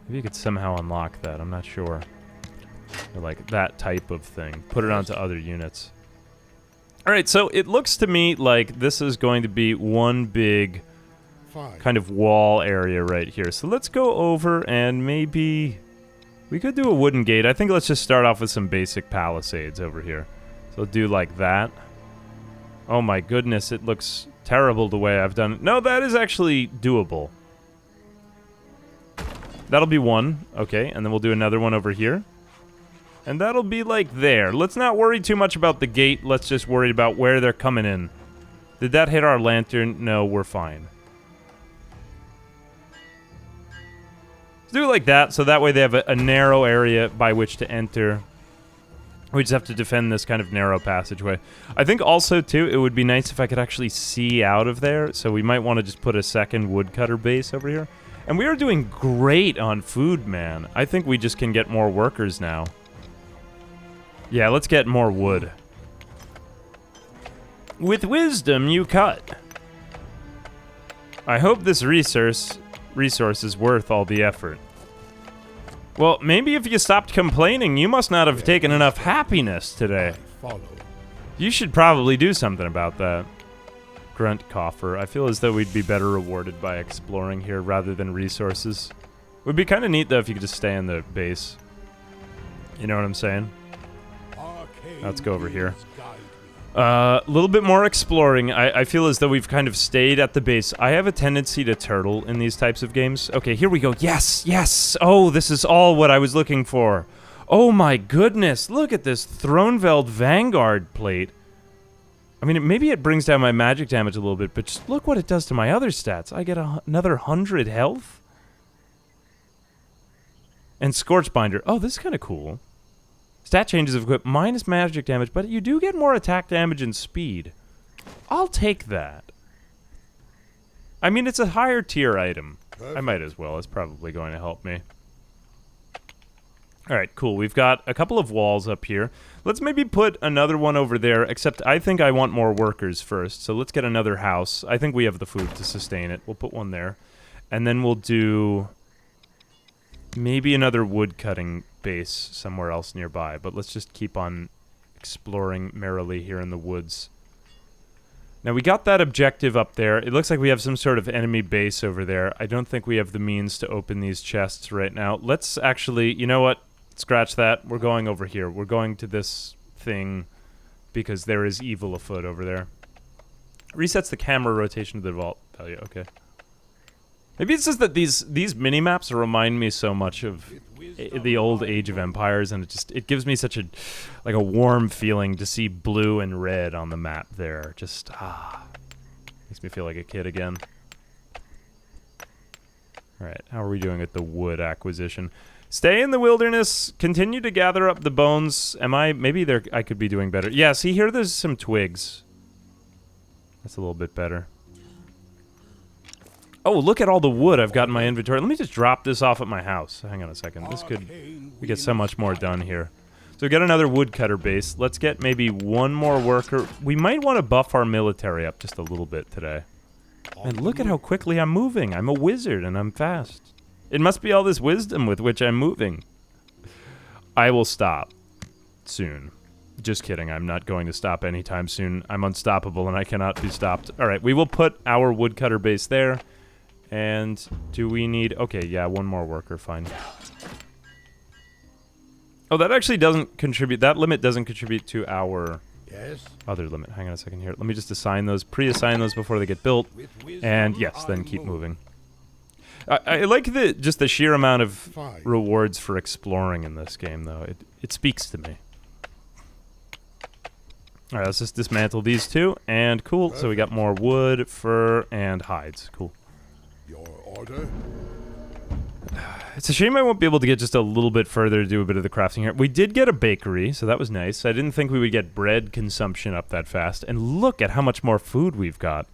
[SPEAKER 1] Maybe you could somehow unlock that. I'm not sure. Or like that type of thing. Put it onto other units. Alright, so it looks to me like this is going to be one big kind of wall area right here. So let's go over and maybe... we could do a wooden gate. I think let's just start off with some basic palisades over here. So do like that. Oh my goodness, it looks terrible the way I've done it. No, that is actually doable. That'll be one. Okay, and then we'll do another one over here. And that'll be like there. Let's not worry too much about the gate. Let's just worry about where they're coming in. Did that hit our lantern? No, we're fine. Let's do it like that, so that way they have a narrow area by which to enter. We just have to defend this kind of narrow passageway. I think also, too, it would be nice if I could actually see out of there, so we might want to just put a second woodcutter base over here. And we are doing great on food, man. I think we just can get more workers now. Yeah, let's get more wood. With wisdom, you cut. I hope this resource is worth all the effort. Well, maybe if you stopped complaining, you must not have taken enough happiness today. You should probably do something about that. Grunt coffer. I feel as though we'd be better rewarded by exploring here rather than resources. Would be kind of neat, though, if you could just stay in the base. You know what I'm saying? Let's go over here. A little bit more exploring. I feel as though we've kind of stayed at the base. I have a tendency to turtle in these types of games. Okay, here we go. Yes, yes. Oh, this is all what I was looking for. Oh my goodness. Look at this Throneveld Vanguard plate. I mean, maybe it brings down my magic damage a little bit, but just look what it does to my other stats. I get another 100 health. And Scorchbinder. Oh, this is kind of cool. Stat changes of equip minus magic damage, but you do get more attack damage and speed. I'll take that. I mean, it's a higher tier item. I might as well. It's probably going to help me. Alright, cool. We've got a couple of walls up here. Let's maybe put another one over there, except I think I want more workers first. So let's get another house. I think we have the food to sustain it. We'll put one there. And then we'll do maybe another wood cutting base somewhere else nearby. But let's just keep on exploring merrily here in the woods. Now, we got that objective up there. It looks like we have some sort of enemy base over there. I don't think we have the means to open these chests right now. Let's actually... You know what? Scratch that. We're going over here. We're going to this thing because there is evil afoot over there. Resets the camera rotation of the vault value. Okay. Maybe it's just that these mini-maps remind me so much of the old Age of Empires, and it gives me such a warm feeling to see blue and red on the map there. Just makes me feel like a kid again. All right, how are we doing with the wood acquisition? Stay in the wilderness. Continue to gather up the bones. Maybe I could be doing better. Yeah, see here, there's some twigs. That's a little bit better. Oh, look at all the wood I've got in my inventory. Let me just drop this off at my house. Hang on a second. We get so much more done here. So we got another woodcutter base. Let's get maybe one more worker. We might want to buff our military up just a little bit today. And look at how quickly I'm moving. I'm a wizard and I'm fast. It must be all this wisdom with which I'm moving. I will stop soon. Just kidding. I'm not going to stop anytime soon. I'm unstoppable and I cannot be stopped. All right, we will put our woodcutter base there. And do we need... Okay, yeah, one more worker, fine. Oh, that actually doesn't contribute... That limit doesn't contribute to our other limit. Hang on a second here. Let me just assign those, pre-assign those before they get built. And yes, then keep moving. I like just the sheer amount of rewards for exploring in this game, though. It speaks to me. Alright, let's just dismantle these two. And cool, so we got more wood, fur, and hides. Cool.
[SPEAKER 2] Your order?
[SPEAKER 1] It's a shame I won't be able to get just a little bit further to do a bit of the crafting here. We did get a bakery, so that was nice. I didn't think we would get bread consumption up that fast. And look at how much more food we've got.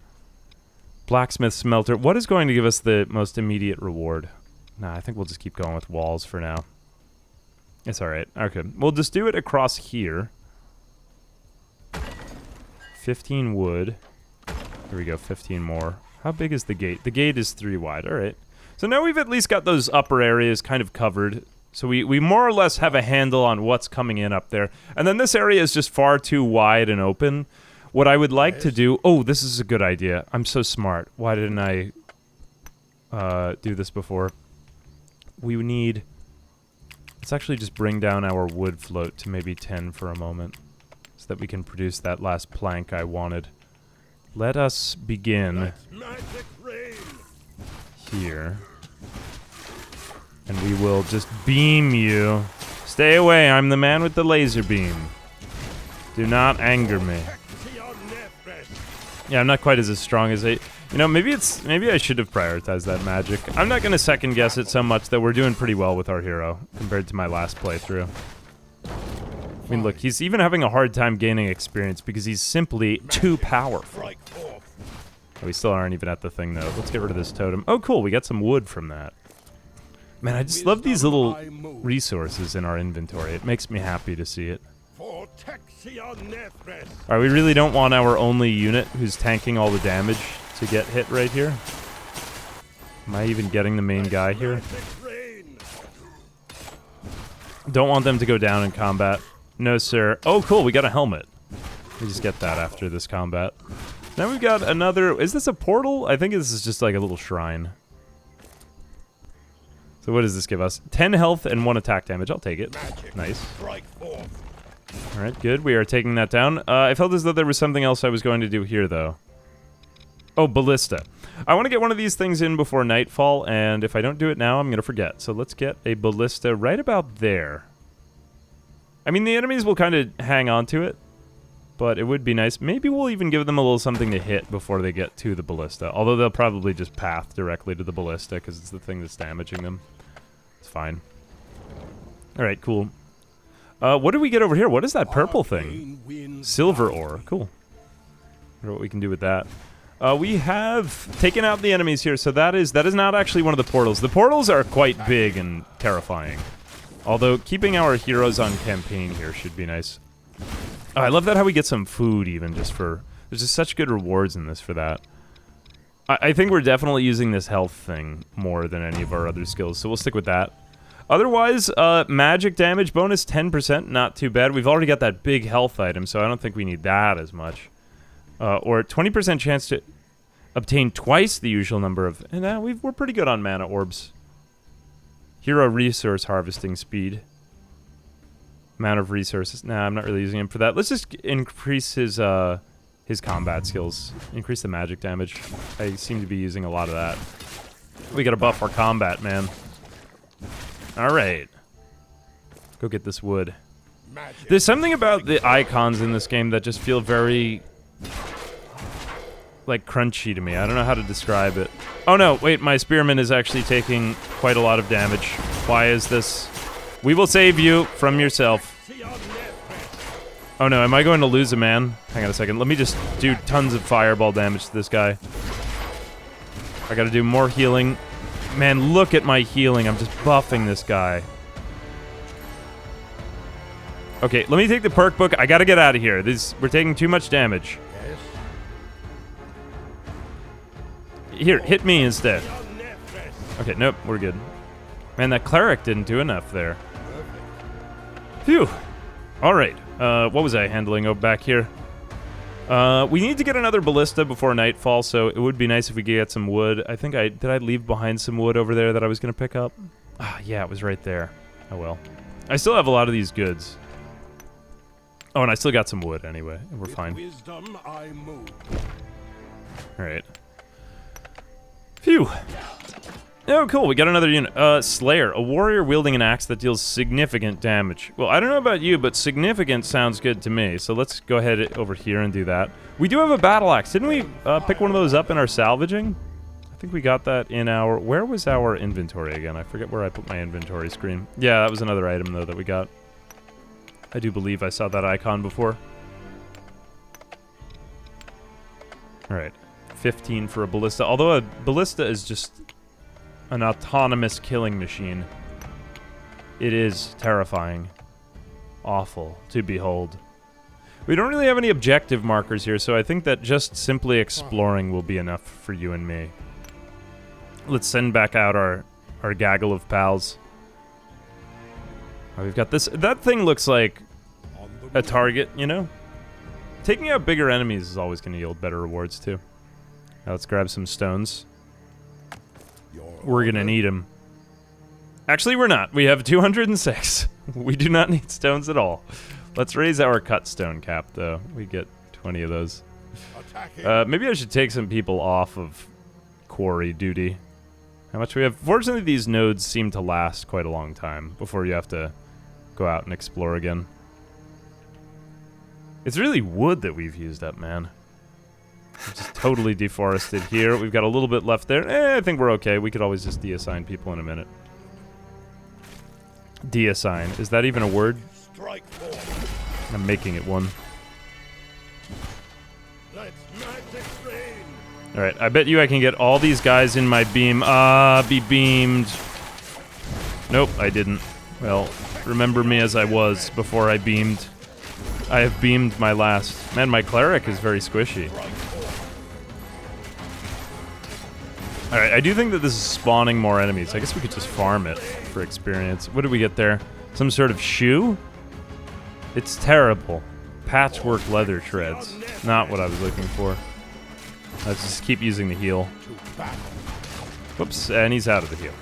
[SPEAKER 1] Blacksmith, smelter. What is going to give us the most immediate reward? Nah, I think we'll just keep going with walls for now. It's alright. Okay, we'll just do it across here. 15 wood. Here we go, 15 more. How big is the gate? The gate is 3 wide. All right. So now we've at least got those upper areas kind of covered. So we more or less have a handle on what's coming in up there. And then this area is just far too wide and open. What I would like to do... Oh, this is a good idea. I'm so smart. Why didn't I do this before? We need... Let's actually just bring down our wood float to maybe 10 for a moment. So that we can produce that last plank I wanted. Let us begin here. And we will just beam you. Stay away, I'm the man with the laser beam. Do not anger me. Yeah, I'm not quite as strong as I... You know, maybe I should have prioritized that magic. I'm not going to second guess it so much that we're doing pretty well with our hero compared to my last playthrough. I mean, look, he's even having a hard time gaining experience because he's simply too powerful. Oh, we still aren't even at the thing, though. Let's get rid of this totem. Oh, cool, we got some wood from that. Man, I just love these little resources in our inventory. It makes me happy to see it. Alright, we really don't want our only unit who's tanking all the damage to get hit right here. Am I even getting the main guy here? Don't want them to go down in combat. No, sir. Oh, cool, we got a helmet. We just get that after this combat. Now we've got another... Is this a portal? I think this is just like a little shrine. So what does this give us? 10 health and 1 attack damage. I'll take it. Nice. Alright, good. We are taking that down. I felt as though there was something else I was going to do here, though. Oh, ballista. I want to get one of these things in before nightfall, and if I don't do it now, I'm going to forget. So let's get a ballista right about there. I mean, the enemies will kind of hang on to it, but it would be nice. Maybe we'll even give them a little something to hit before they get to the ballista, although they'll probably just path directly to the ballista because it's the thing that's damaging them. It's fine. Alright, cool. What did we get over here? What is that purple thing? Silver ore. Cool. I wonder what we can do with that. We have taken out the enemies here, so that is not actually one of the portals. The portals are quite big and terrifying. Although, keeping our heroes on campaign here should be nice. Oh, I love that how we get some food even just for... There's just such good rewards in this for that. I think we're definitely using this health thing more than any of our other skills, so we'll stick with that. Otherwise, magic damage bonus 10%, not too bad. We've already got that big health item, so I don't think we need that as much. or 20% chance to obtain twice the usual number of... And we're pretty good on mana orbs. Hero resource harvesting speed. Amount of resources. Nah, I'm not really using him for that. Let's just increase his combat skills. Increase the magic damage. I seem to be using a lot of that. We gotta buff our combat, man. Alright. Go get this wood. There's something about the icons in this game that just feel very... like, crunchy to me. I don't know how to describe it. Oh no, wait, my spearman is actually taking quite a lot of damage. Why is this? We will save you from yourself. Oh no, am I going to lose a man? Hang on a second, let me just do tons of fireball damage to this guy. I gotta do more healing. Man, look at my healing, I'm just buffing this guy. Okay, let me take the perk book. I gotta get out of here. We're taking too much damage. Here, hit me instead. Okay, nope, we're good. Man, that cleric didn't do enough there. Phew. Alright, what was I handling back here? We need to get another ballista before nightfall, so it would be nice if we could get some wood. I think did I leave behind some wood over there that I was gonna pick up? Ah, yeah, it was right there. Oh well. I still have a lot of these goods. Oh, and I still got some wood anyway. We're fine. Alright. Phew. Oh, cool. We got another unit. Slayer. A warrior wielding an axe that deals significant damage. Well, I don't know about you, but significant sounds good to me. So let's go ahead over here and do that. We do have a battle axe. Didn't we pick one of those up in our salvaging? I think we got that in our... Where was our inventory again? I forget where I put my inventory screen. Yeah, that was another item, though, that we got. I do believe I saw that icon before. Alright. 15 for a ballista. Although a ballista is just an autonomous killing machine. It is terrifying. Awful to behold. We don't really have any objective markers here, so I think that just simply exploring will be enough for you and me. Let's send back out our gaggle of pals. Oh, we've got this. That thing looks like a target, you know? Taking out bigger enemies is always going to yield better rewards, too. Now let's grab some stones. We're going to need them. Actually, we're not. We have 206. We do not need stones at all. Let's raise our cut stone cap, though. We get 20 of those. Maybe I should take some people off of quarry duty. How much we have? Fortunately, these nodes seem to last quite a long time before you have to go out and explore again. It's really wood that we've used up, man. It's just totally deforested here. We've got a little bit left there. I think we're okay. We could always just deassign people in a minute. Deassign. Is that even a word? I'm making it one. Alright, I bet you I can get all these guys in my beam. Be beamed. Nope, I didn't. Well, remember me as I was before I beamed. I have beamed my last. Man, my cleric is very squishy. Alright, I do think that this is spawning more enemies. I guess we could just farm it for experience. What did we get there? Some sort of shoe? It's terrible. Patchwork leather shreds. Not what I was looking for. Let's just keep using the heal. Whoops, and he's out of the heal.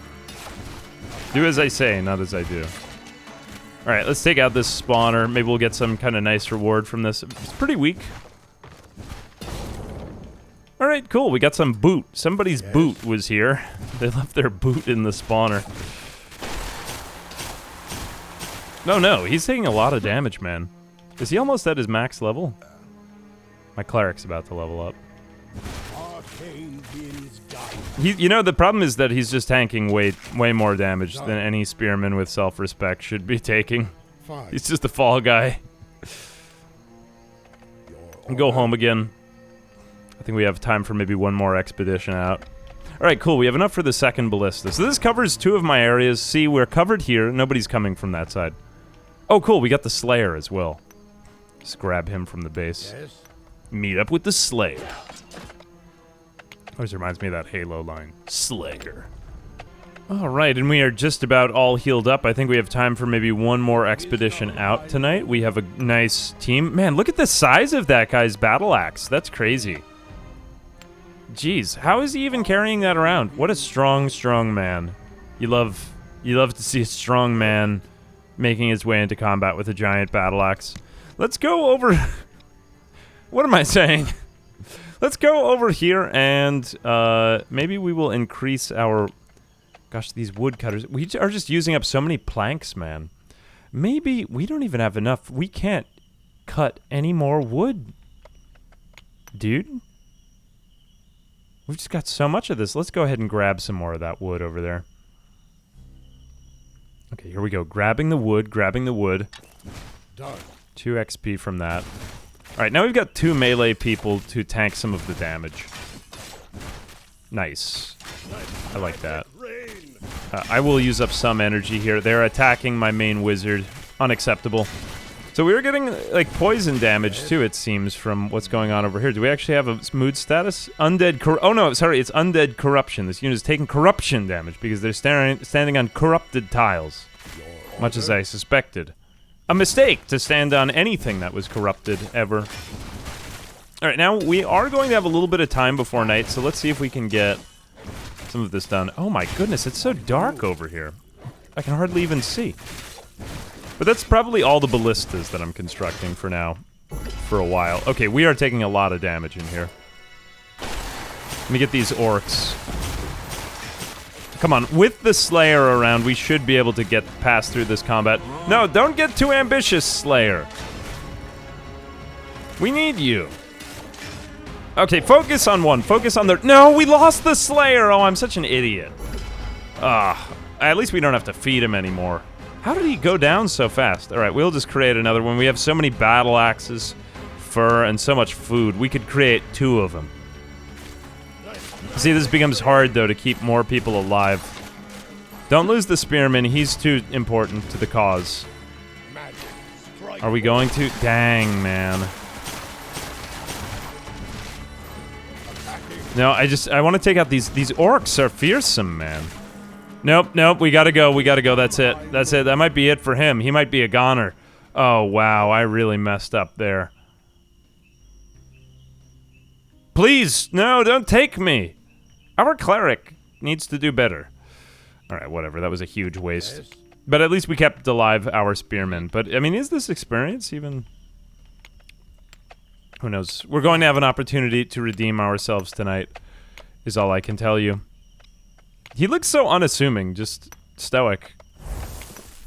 [SPEAKER 1] Do as I say, not as I do. Alright, let's take out this spawner. Maybe we'll get some kind of nice reward from this. It's pretty weak. Alright, cool. We got some boot. Somebody's boot was here. They left their boot in the spawner. No, he's taking a lot of damage, man. Is he almost at his max level? My cleric's about to level up. You know, the problem is that he's just tanking way more damage than any spearman with self-respect should be taking. He's just a fall guy. And go home again. I think we have time for maybe one more expedition out. Alright, cool. We have enough for the second ballista. So this covers 2 of my areas. See, we're covered here. Nobody's coming from that side. Oh, cool. We got the Slayer as well. Just grab him from the base. Meet up with the Slayer. Always reminds me of that Halo line. Slayer. Alright, and we are just about all healed up. I think we have time for maybe one more expedition out tonight. We have a nice team. Man, look at the size of that guy's battle axe. That's crazy. Jeez, how is he even carrying that around? What a strong, strong man. You love to see a strong man making his way into combat with a giant battle axe. Let's go over... What am I saying? Let's go over here and maybe we will increase our... Gosh, these wood cutters. We are just using up so many planks, man. Maybe we don't even have enough. We can't cut any more wood. Dude. We've just got so much of this. Let's go ahead and grab some more of that wood over there. Okay, here we go. Grabbing the wood, grabbing the wood.
[SPEAKER 2] Done.
[SPEAKER 1] 2 XP from that. Alright, now we've got 2 melee people to tank some of the damage. Nice. I like that. I will use up some energy here. They're attacking my main wizard. Unacceptable. So we were getting, like, poison damage, too, it seems, from what's going on over here. Do we actually have a mood status? Undead oh, no, sorry, it's undead corruption. This unit is taking corruption damage because they're standing on corrupted tiles. Much as I suspected. A mistake to stand on anything that was corrupted, ever. Alright, now we are going to have a little bit of time before night, so let's see if we can get some of this done. Oh my goodness, it's so dark over here. I can hardly even see. But that's probably all the ballistas that I'm constructing for now. For a while. Okay, we are taking a lot of damage in here. Let me get these orcs. Come on, with the Slayer around, we should be able to get past through this combat. No, don't get too ambitious, Slayer. We need you. Okay, focus on one. Focus on the... No, we lost the Slayer! Oh, I'm such an idiot. At least we don't have to feed him anymore. How did he go down so fast? Alright, we'll just create another one. We have so many battle axes, fur, and so much food. We could create 2 of them. See, this becomes hard, though, to keep more people alive. Don't lose the Spearman. He's too important to the cause. Are we going to? Dang, man. No, I want to take out these orcs are fearsome, man. Nope, we gotta go, that's it. That might be it for him. He might be a goner. Oh, wow, I really messed up there. Please, no, don't take me. Our cleric needs to do better. Alright, whatever, that was a huge waste. But at least we kept alive our spearmen. But, I mean, is this experience even... Who knows? We're going to have an opportunity to redeem ourselves tonight, is all I can tell you. He looks so unassuming, just stoic.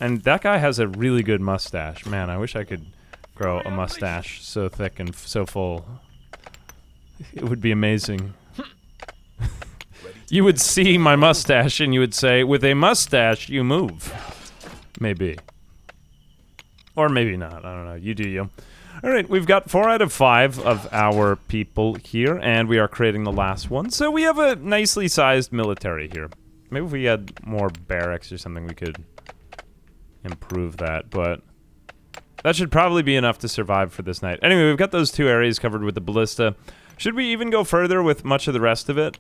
[SPEAKER 1] And that guy has a really good mustache. Man, I wish I could grow a mustache so thick and so full. It would be amazing. You would see my mustache and you would say, with a mustache, you move. Maybe. Or maybe not, I don't know. You do you. Alright, we've got 4 out of 5 of our people here, and we are creating the last one. So we have a nicely sized military here. Maybe if we had more barracks or something, we could improve that, but that should probably be enough to survive for this night. Anyway, we've got those 2 areas covered with the ballista. Should we even go further with much of the rest of it?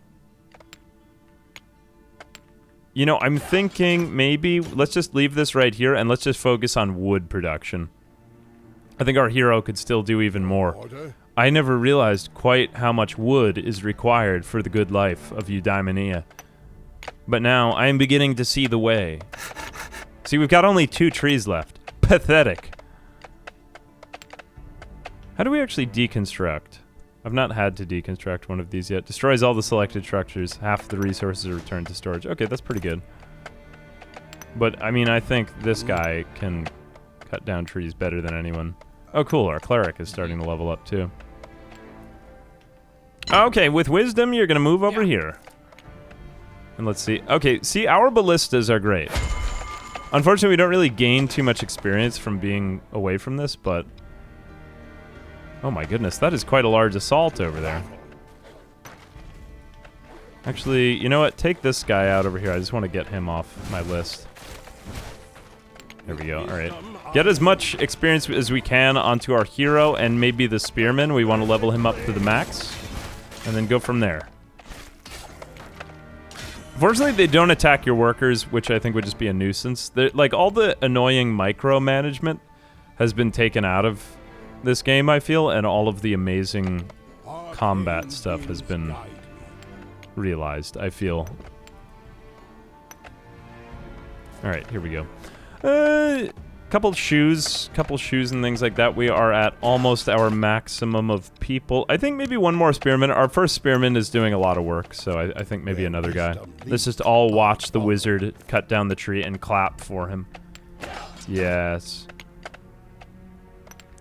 [SPEAKER 1] You know, I'm thinking maybe let's just leave this right here and let's just focus on wood production. I think our hero could still do even more. I never realized quite how much wood is required for the good life of Eudaimonia. But now, I am beginning to see the way. See, we've got only 2 trees left. Pathetic. How do we actually deconstruct? I've not had to deconstruct one of these yet. Destroys all the selected structures. Half the resources are returned to storage. Okay, that's pretty good. But, I mean, I think this guy can cut down trees better than anyone. Oh, cool. Our cleric is starting to level up, too. Okay, with wisdom, you're going to move over here. And let's see. Okay, see, our ballistas are great. Unfortunately, we don't really gain too much experience from being away from this, but... Oh my goodness, that is quite a large assault over there. Actually, you know what? Take this guy out over here. I just want to get him off my list. There we go. Alright. Get as much experience as we can onto our hero and maybe the spearman. We want to level him up to the max. And then go from there. Fortunately, they don't attack your workers, which I think would just be a nuisance. Like, all the annoying micromanagement has been taken out of this game, I feel, and all of the amazing combat stuff has been realized, I feel. Alright, here we go. Couple shoes and things like that. We are at almost our maximum of people. I think maybe one more spearman. Our first spearman is doing a lot of work, so I think maybe another guy. Let's just all watch the wizard cut down the tree and clap for him. Yes.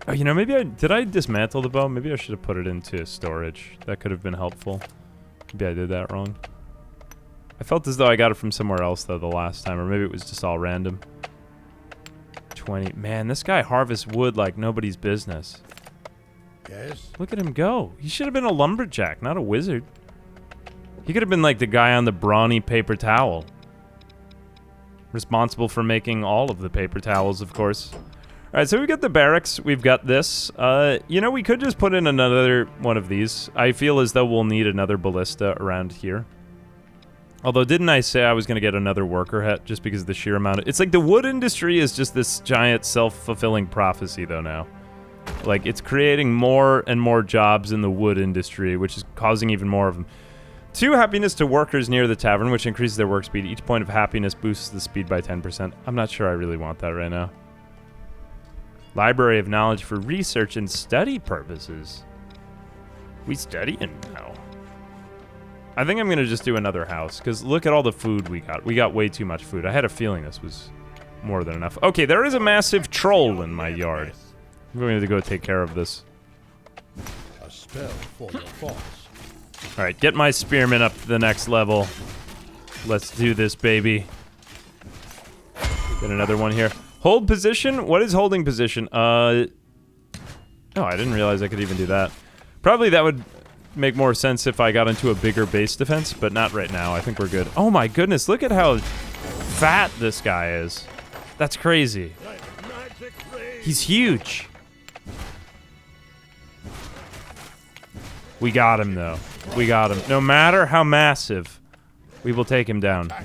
[SPEAKER 1] Oh, you know, maybe did I dismantle the bow? Maybe I should have put it into storage. That could have been helpful. Maybe I did that wrong. I felt as though I got it from somewhere else, though, the last time, or maybe it was just all random. 20. Man, this guy harvests wood like nobody's business.
[SPEAKER 2] Yes.
[SPEAKER 1] Look at him go. He should have been a lumberjack, not a wizard. He could have been like the guy on the brawny paper towel. Responsible for making all of the paper towels, of course. Alright, so we've got the barracks. We've got this. You know, we could just put in another one of these. I feel as though we'll need another ballista around here. Although, didn't I say I was going to get another worker hat just because of the sheer amount of... It's like the wood industry is just this giant self-fulfilling prophecy, though, now. Like, it's creating more and more jobs in the wood industry, which is causing even more of them. 2 happiness to workers near the tavern, which increases their work speed. Each point of happiness boosts the speed by 10%. I'm not sure I really want that right now. Library of knowledge for research and study purposes. We studying now. I think I'm going to just do another house, because look at all the food we got. We got way too much food. I had a feeling this was more than enough. Okay, there is a massive troll in my yard. I'm going to go take care of this.
[SPEAKER 2] A spell for your thoughts.
[SPEAKER 1] Alright, get my spearman up to the next level. Let's do this, baby. Get another one here. Hold position? What is holding position? Oh, I didn't realize I could even do that. Probably that would... make more sense if I got into a bigger base defense, but not right now. I think we're good. Oh my goodness, look at how fat this guy is. That's crazy. He's huge. We got him, though. We got him. No matter how massive, we will take him down. All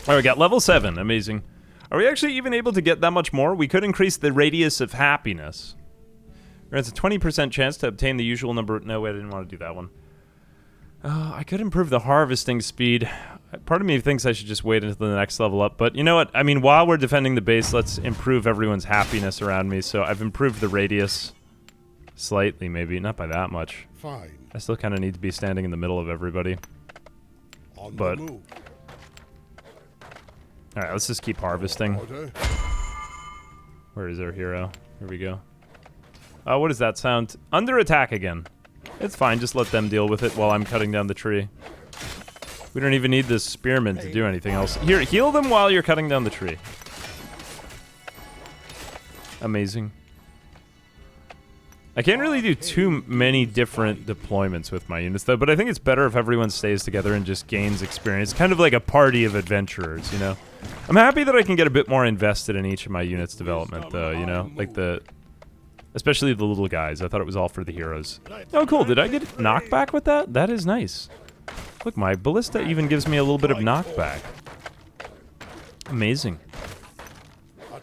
[SPEAKER 1] right, we got level 7. Amazing. Are we actually even able to get that much more? We could increase the radius of happiness. Grants a 20% chance to obtain the usual number... No, wait, I didn't want to do that one. I could improve the harvesting speed. Part of me thinks I should just wait until the next level up, but you know what? I mean, while we're defending the base, let's improve everyone's happiness around me. So I've improved the radius slightly, maybe. Not by that much.
[SPEAKER 2] Fine.
[SPEAKER 1] I still kind of need to be standing in the middle of everybody. But... Alright, let's just keep harvesting.
[SPEAKER 2] Order.
[SPEAKER 1] Where is our hero? Here we go. Oh, what does that sound? Under attack again. It's fine, just let them deal with it while I'm cutting down the tree. We don't even need this spearman to do anything else. Here, heal them while you're cutting down the tree. Amazing. I can't really do too many different deployments with my units, though, but I think it's better if everyone stays together and just gains experience. Kind of like a party of adventurers, you know? I'm happy that I can get a bit more invested in each of my units' development, though, you know? Like the... Especially the little guys. I thought it was all for the heroes. Oh, cool. Did I get knockback with that? That is nice. Look, my ballista even gives me a little bit of knockback. Amazing.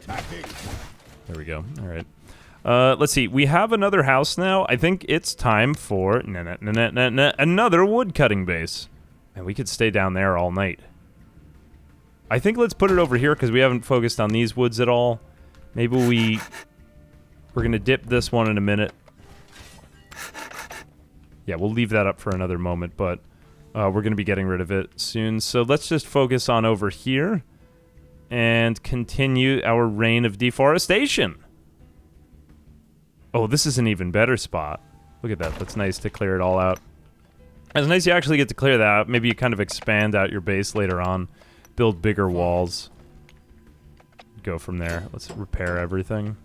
[SPEAKER 1] There we go. All right. Let's see. We have another house now. I think it's time for another wood-cutting base. And we could stay down there all night. I think let's put it over here because we haven't focused on these woods at all. Maybe we're going to dip this one in a minute. Yeah, we'll leave that up for another moment, but we're going to be getting rid of it soon. So let's just focus on over here and continue our reign of deforestation. Oh, this is an even better spot. Look at that. That's nice to clear it all out. It's nice you actually get to clear that out. Maybe you kind of expand out your base later on. Build bigger walls. Go from there. Let's repair everything.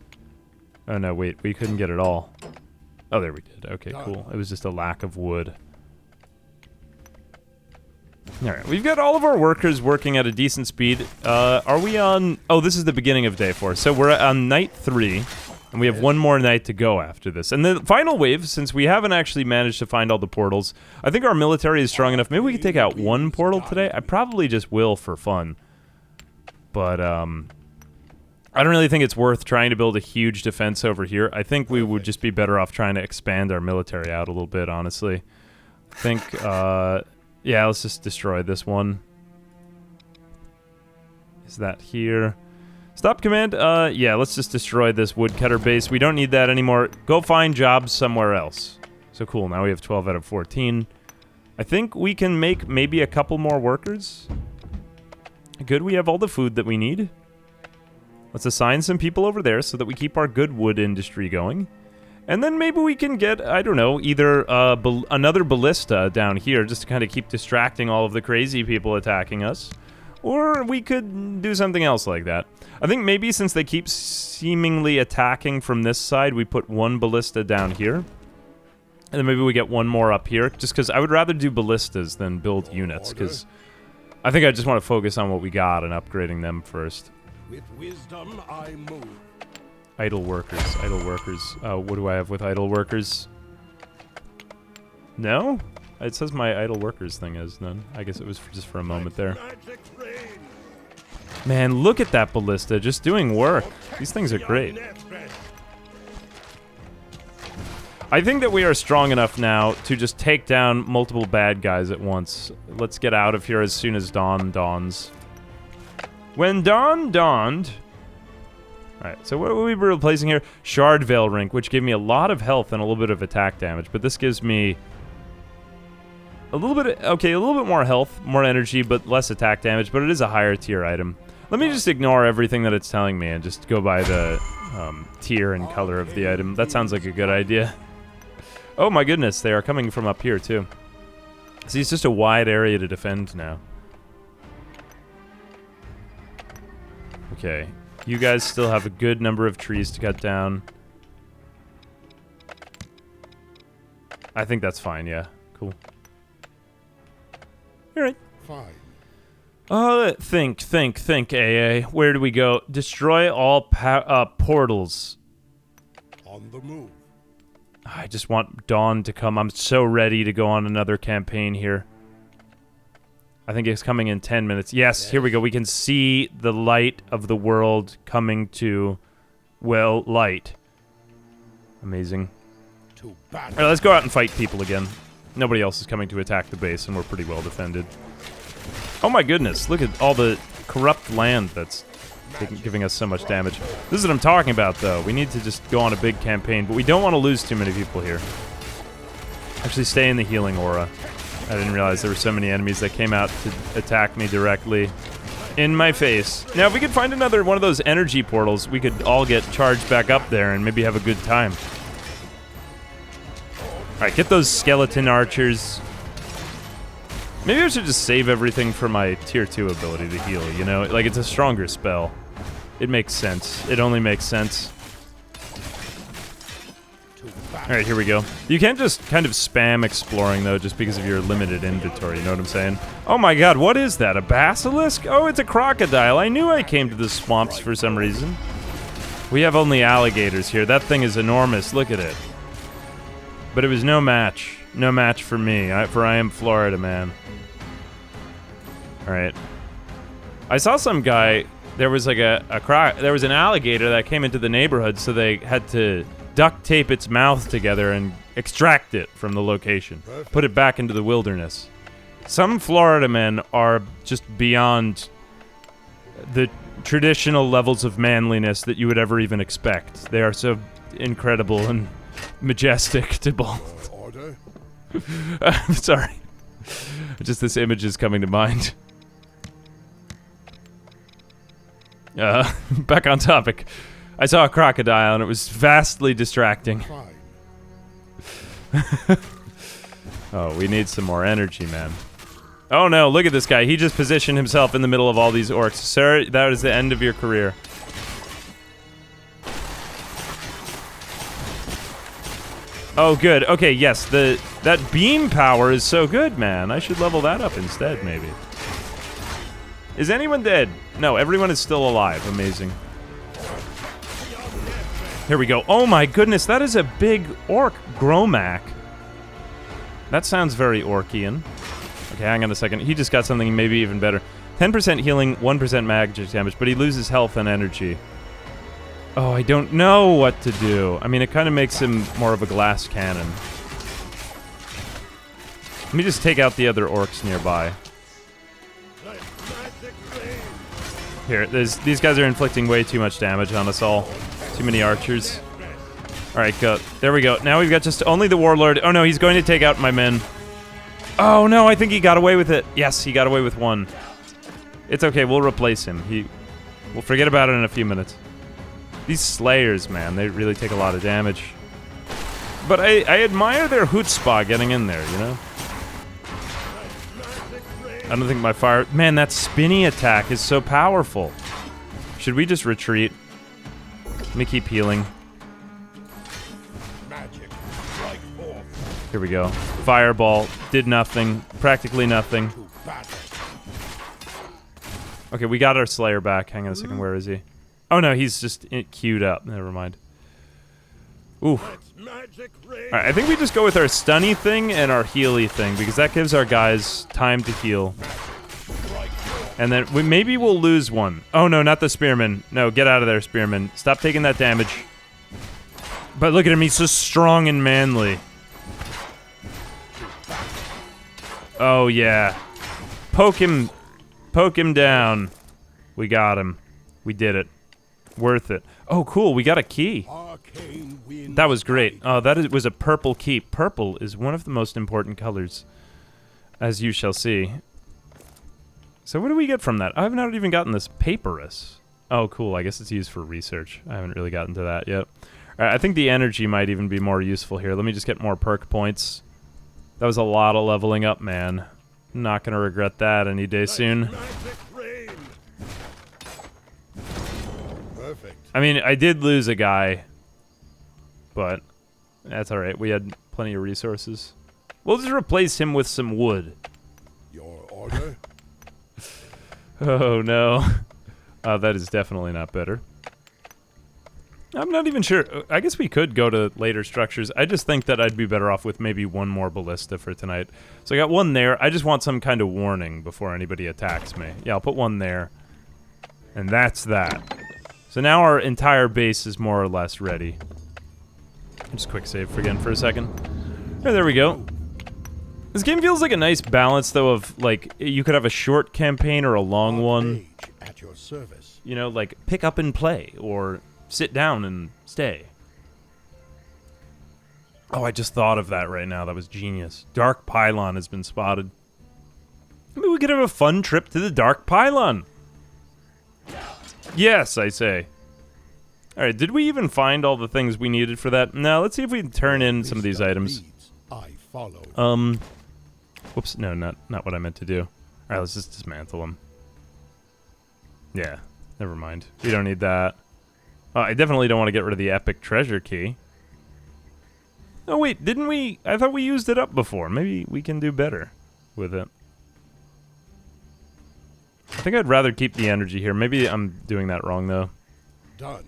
[SPEAKER 1] Oh, no, wait. We couldn't get it all. Oh, there we did. Okay, cool. It was just a lack of wood. Alright, we've got all of our workers working at a decent speed. Are we on... Oh, this is the beginning of day 4. So we're on night 3. And we have one more night to go after this. And the final wave, since we haven't actually managed to find all the portals, I think our military is strong enough. Maybe we could take out one portal today. I probably just will for fun. But, I don't really think it's worth trying to build a huge defense over here. I think we would just be better off trying to expand our military out a little bit, honestly. I think, yeah, let's just destroy this one. Is that here? Stop command? Yeah, let's just destroy this woodcutter base. We don't need that anymore. Go find jobs somewhere else. So cool, now we have 12 out of 14. I think we can make maybe a couple more workers. Good, we have all the food that we need. Let's assign some people over there so that we keep our good wood industry going. And then maybe we can get, I don't know, either another ballista down here just to kind of keep distracting all of the crazy people attacking us. Or we could do something else like that. I think maybe since they keep seemingly attacking from this side, we put one ballista down here. And then maybe we get one more up here. Just because I would rather do ballistas than build units. Because I think I just want to focus on what we got and upgrading them first.
[SPEAKER 2] With wisdom I move.
[SPEAKER 1] Idle workers, idle workers. What do I have with idle workers? No? It says my idle workers thing is none. I guess it was just for a moment there. Man, look at that ballista, just doing work. These things are great. I think that we are strong enough now to just take down multiple bad guys at once. Let's get out of here as soon as dawn dawns. When dawn dawned... Alright, so what will we be replacing here? Shard Veil Rink, which gave me a lot of health and a little bit of attack damage, but this gives me... a little bit, okay, a little bit more health, more energy, but less attack damage, but it is a higher tier item. Let me just ignore everything that it's telling me and just go by the tier and color of the item. That sounds like a good idea. Oh my goodness, they are coming from up here too. See, it's just a wide area to defend now. Okay, you guys still have a good number of trees to cut down. I think that's fine, yeah. Cool. Alright.
[SPEAKER 2] Fine.
[SPEAKER 1] Think, AA. Where do we go? Destroy all portals.
[SPEAKER 2] On the move.
[SPEAKER 1] I just want dawn to come. I'm so ready to go on another campaign here. I think it's coming in 10 minutes. Yes, here we go. We can see the light of the world coming to, well, light. Amazing. Alright, let's go out and fight people again. Nobody else is coming to attack the base, and we're pretty well defended. Oh my goodness, look at all the corrupt land that's giving us so much damage. This is what I'm talking about, though. We need to just go on a big campaign, but we don't want to lose too many people here. Actually, stay in the healing aura. I didn't realize there were so many enemies that came out to attack me directly in my face. Now, if we could find another one of those energy portals, we could all get charged back up there and maybe have a good time. Alright, get those skeleton archers. Maybe I should just save everything for my tier 2 ability to heal, you know? Like, it's a stronger spell. It makes sense. It only makes sense. Alright, here we go. You can't just kind of spam exploring, though, just because of your limited inventory, you know what I'm saying? Oh my god, what is that? A basilisk? Oh, it's a crocodile. I knew I came to the swamps for some reason. We have only alligators here. That thing is enormous. Look at it. But it was no match. No match for me, for I am Florida, man. Alright. I saw some guy, there was like there was an alligator that came into the neighborhood, so they had to duct tape its mouth together and extract it from the location. Put it back into the wilderness. Some Florida men are just beyond the traditional levels of manliness that you would ever even expect. They are so incredible and majestic to both.
[SPEAKER 2] Order.
[SPEAKER 1] I'm sorry. Just this image is coming to mind. Back on topic. I saw a crocodile and it was vastly distracting. Oh, we need some more energy, man. Oh no, look at this guy. He just positioned himself in the middle of all these orcs. Sir, that is the end of your career. Oh, good. Okay, yes, that beam power is so good, man. I should level that up instead, maybe. Is anyone dead? No, everyone is still alive. Amazing. Here we go. Oh my goodness, that is a big orc. Gromac. That sounds very orcian. Okay, hang on a second. He just got something maybe even better. 10% healing, 1% magic damage, but he loses health and energy. Oh, I don't know what to do. I mean, it kind of makes him more of a glass cannon. Let me just take out the other orcs nearby. Here, these guys are inflicting way too much damage on us all. Too many archers. Alright, go. There we go. Now we've got just only the warlord. Oh no, he's going to take out my men. Oh no, I think he got away with it. Yes, he got away with one. It's okay, we'll replace him. We'll forget about it in a few minutes. These slayers, man, they really take a lot of damage. But I admire their chutzpah getting in there, you know? I don't think my fire... Man, that spinny attack is so powerful. Should we just retreat? Let me keep healing. Here we go. Fireball. Did nothing. Practically nothing. Okay, we got our Slayer back. Hang on a second, where is he? Oh no, he's just queued up. Never mind. Ooh. Alright, I think we just go with our stunny thing and our healy thing, because that gives our guys time to heal. And then maybe we'll lose one. Oh no, not the spearman. No, get out of there, spearman. Stop taking that damage. But look at him, he's so strong and manly. Oh yeah. Poke him down. We got him. We did it. Worth it. Oh cool, we got a key. That was great. Oh, was a purple key. Purple is one of the most important colors, as you shall see. So what do we get from that? I have not even gotten this papyrus. Oh, cool. I guess it's used for research. I haven't really gotten to that yet. All right, I think the energy might even be more useful here. Let me just get more perk points. That was a lot of leveling up, man. Not gonna regret that any day soon.
[SPEAKER 2] Perfect.
[SPEAKER 1] I mean, I did lose a guy, but that's all right. We had plenty of resources. We'll just replace him with some wood.
[SPEAKER 2] Your order?
[SPEAKER 1] Oh no. That is definitely not better. I'm not even sure. I guess we could go to later structures. I just think that I'd be better off with maybe one more ballista for tonight. So I got one there. I just want some kind of warning before anybody attacks me. Yeah, I'll put one there. And that's that. So now our entire base is more or less ready. Just quick save again for a second. Yeah, there we go. This game feels like a nice balance, though, of, like, you could have a short campaign or a long one.
[SPEAKER 2] At your service.
[SPEAKER 1] You know, like, pick up and play, or sit down and stay. Oh, I just thought of that right now. That was genius. Dark Pylon has been spotted. Maybe we could have a fun trip to the Dark Pylon. Yes, I say. Alright, did we even find all the things we needed for that? No, let's see if we can turn in some of these items.
[SPEAKER 2] I follow.
[SPEAKER 1] Whoops, no, not what I meant to do. Alright, let's just dismantle them. Yeah, never mind. We don't need that. I definitely don't want to get rid of the epic treasure key. Oh wait, didn't we? I thought we used it up before. Maybe we can do better with it. I think I'd rather keep the energy here. Maybe I'm doing that wrong though.
[SPEAKER 2] Done.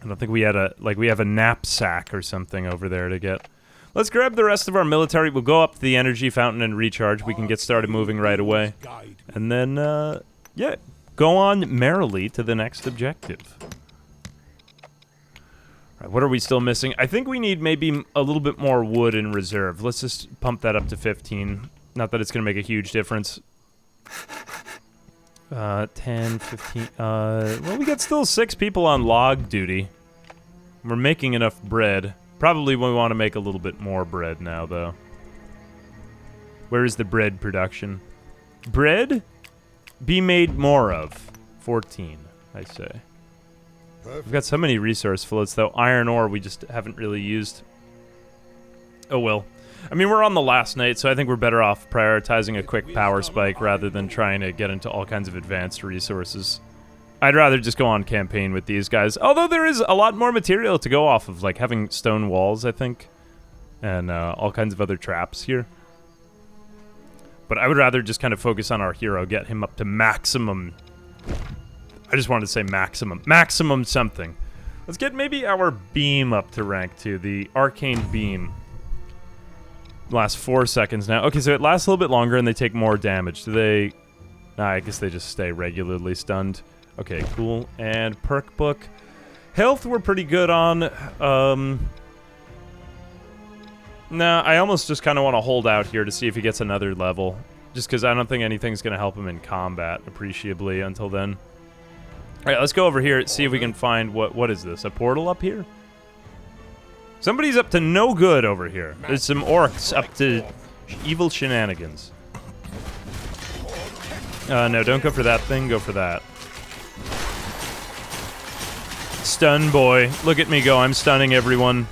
[SPEAKER 1] I don't think we had we have a knapsack or something over there to get. Let's grab the rest of our military. We'll go up to the energy fountain and recharge. We can get started moving right away. And then, yeah, go on merrily to the next objective. All right, what are we still missing? I think we need maybe a little bit more wood in reserve. Let's just pump that up to 15. Not that it's going to make a huge difference. 10, 15, well, we got still 6 people on log duty. We're making enough bread. Probably we want to make a little bit more bread now, though. Where is the bread production? Bread? Be made more of. 14, I say. We've got so many resource floats, though. Iron ore we just haven't really used. Oh, well. I mean, we're on the last night, so I think we're better off prioritizing a quick power spike rather than trying to get into all kinds of advanced resources. I'd rather just go on campaign with these guys. Although there is a lot more material to go off of, like having stone walls, I think. And all kinds of other traps here. But I would rather just kind of focus on our hero, get him up to maximum. I just wanted to say maximum. Maximum something. Let's get maybe our beam up to rank 2, the arcane beam. Lasts 4 seconds now. Okay, so it lasts a little bit longer and they take more damage. Do they... Nah, I guess they just stay regularly stunned. Okay, cool. And perk book. Health we're pretty good on. Nah, I almost just kind of want to hold out here to see if he gets another level. Just because I don't think anything's going to help him in combat appreciably until then. Alright, let's go over here, see if we can find what is this? A portal up here? Somebody's up to no good over here. There's some orcs up to evil shenanigans. No, don't go for that thing, go for that. Stun boy. Look at me go, I'm stunning everyone.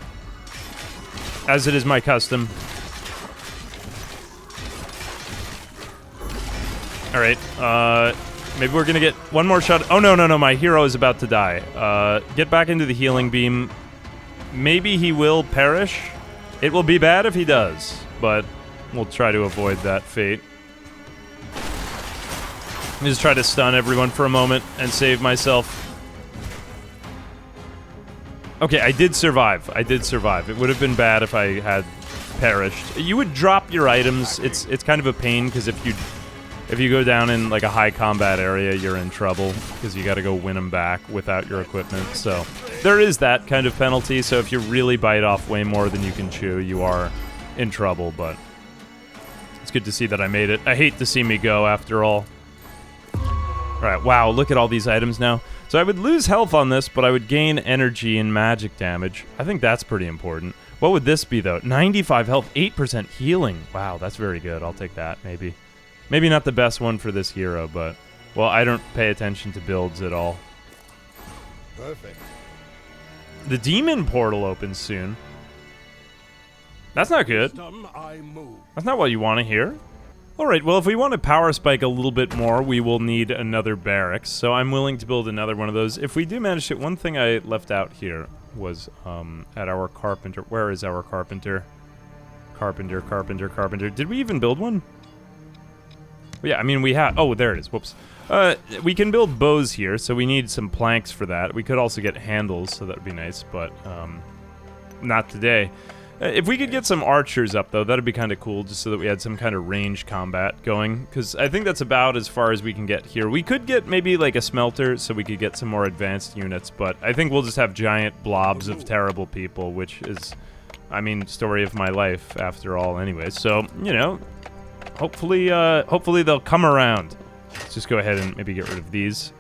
[SPEAKER 1] As it is my custom. Alright, maybe we're gonna get one more shot. Oh, no, my hero is about to die. Get back into the healing beam. Maybe he will perish. It will be bad if he does, but we'll try to avoid that fate. Let me just try to stun everyone for a moment and save myself. Okay, I did survive. It would have been bad if I had perished. You would drop your items. It's kind of a pain because if you go down in like a high combat area, you're in trouble because you got to go win them back without your equipment. So there is that kind of penalty. So if you really bite off way more than you can chew, you are in trouble. But it's good to see that I made it. I hate to see me go after all. All right, wow, look at all these items now. So I would lose health on this, but I would gain energy and magic damage. I think that's pretty important. What would this be, though? 95 health, 8% healing. Wow, that's very good. I'll take that, maybe. Maybe not the best one for this hero, but... Well, I don't pay attention to builds at all.
[SPEAKER 2] Perfect.
[SPEAKER 1] The demon portal opens soon. That's not good. That's not what you want to hear. Alright, well, if we want to power spike a little bit more, we will need another barracks, so I'm willing to build another one of those. If we do manage to... One thing I left out here was, at our carpenter... Where is our carpenter? Carpenter. Did we even build one? Yeah, I mean, we have... Oh, there it is. Whoops. We can build bows here, so we need some planks for that. We could also get handles, so that would be nice, but, not today. If we could get some archers up, though, that'd be kind of cool, just so that we had some kind of range combat going, because I think that's about as far as we can get here. We could get maybe, like, a smelter, so we could get some more advanced units, but I think we'll just have giant blobs of terrible people, which is, I mean, story of my life, after all, anyway. So, you know, hopefully they'll come around. Let's just go ahead and maybe get rid of these.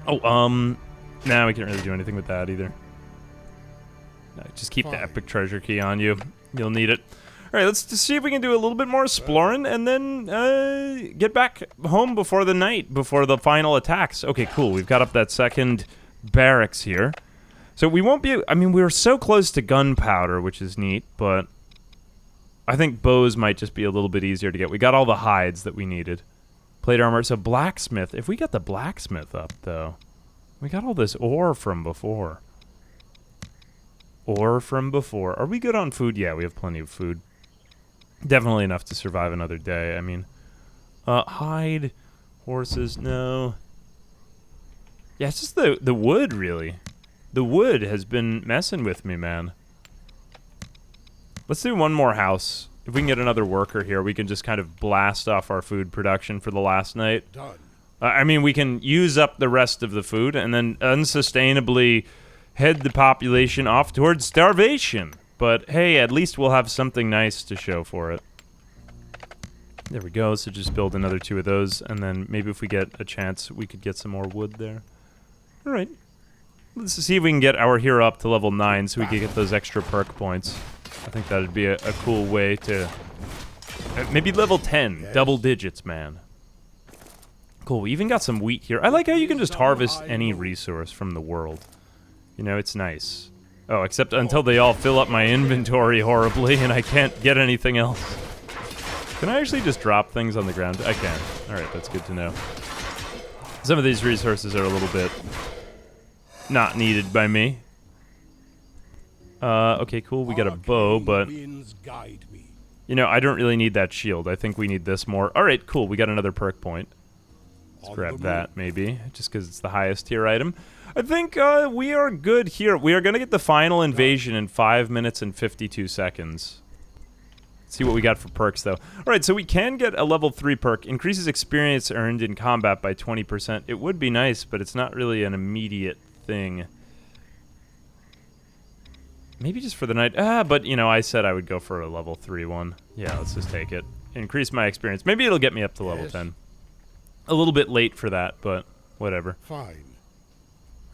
[SPEAKER 1] Oh, nah, we can't really do anything with that, either. Just keep the epic treasure key on you. You'll need it. Alright, let's just see if we can do a little bit more exploring and then get back home before the night, before the final attacks. Okay, cool. We've got up that second barracks here. So we won't be... I mean, we were so close to gunpowder, which is neat, but I think bows might just be a little bit easier to get. We got all the hides that we needed. Plate armor. So blacksmith. If we get the blacksmith up, though, we got all this ore from before. Are we good on food? Yeah, we have plenty of food. Definitely enough to survive another day. I mean, hide, horses, no. Yeah, it's just the wood, really. The wood has been messing with me, man. Let's do one more house. If we can get another worker here, we can just kind of blast off our food production for the last night.
[SPEAKER 2] Done.
[SPEAKER 1] I mean, we can use up the rest of the food and then unsustainably head the population off towards starvation. But hey, at least we'll have something nice to show for it. There we go, so just build another 2 of those, and then maybe if we get a chance, we could get some more wood there. Alright. Let's see if we can get our hero up to level 9 so we can get those extra perk points. I think that'd be a cool way to... maybe level 10, double digits, man. Cool, we even got some wheat here. I like how you can just harvest any resource from the world. You know, it's nice. Oh, except until they all fill up my inventory horribly and I can't get anything else. Can I actually just drop things on the ground? I can. Alright, that's good to know. Some of these resources are a little bit not needed by me. Okay, cool. We got a bow, but... You know, I don't really need that shield. I think we need this more. Alright, cool. We got another perk point. Let's grab that, maybe, just because it's the highest tier item. I think we are good here. We are going to get the final invasion in 5 minutes and 52 seconds. Let's see what we got for perks, though. Alright, so we can get a level 3 perk. Increases experience earned in combat by 20%. It would be nice, but it's not really an immediate thing. Maybe just for the night. But, you know, I said I would go for a level 3 one. Yeah, let's just take it. Increase my experience. Maybe it'll get me up to level 10. A little bit late for that, but whatever.
[SPEAKER 2] Fine.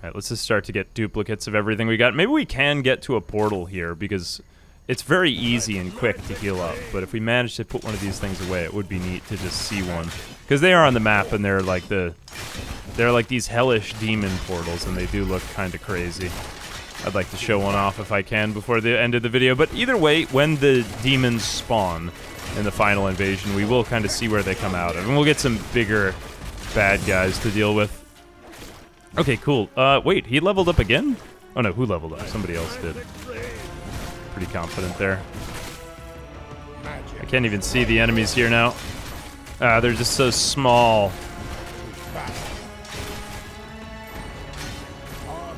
[SPEAKER 1] Alright, let's just start to get duplicates of everything we got. Maybe we can get to a portal here, because it's very easy and quick to heal up. But if we manage to put one of these things away, it would be neat to just see one. Because they are on the map, and they're like these hellish demon portals, and they do look kind of crazy. I'd like to show one off if I can before the end of the video. But either way, when the demons spawn in the final invasion, we will kind of see where they come out of. And we'll get some bigger bad guys to deal with. Okay, cool. Wait, he leveled up again? Oh no, who leveled up? Somebody else did. Pretty confident there. I can't even see the enemies here now. They're just so small.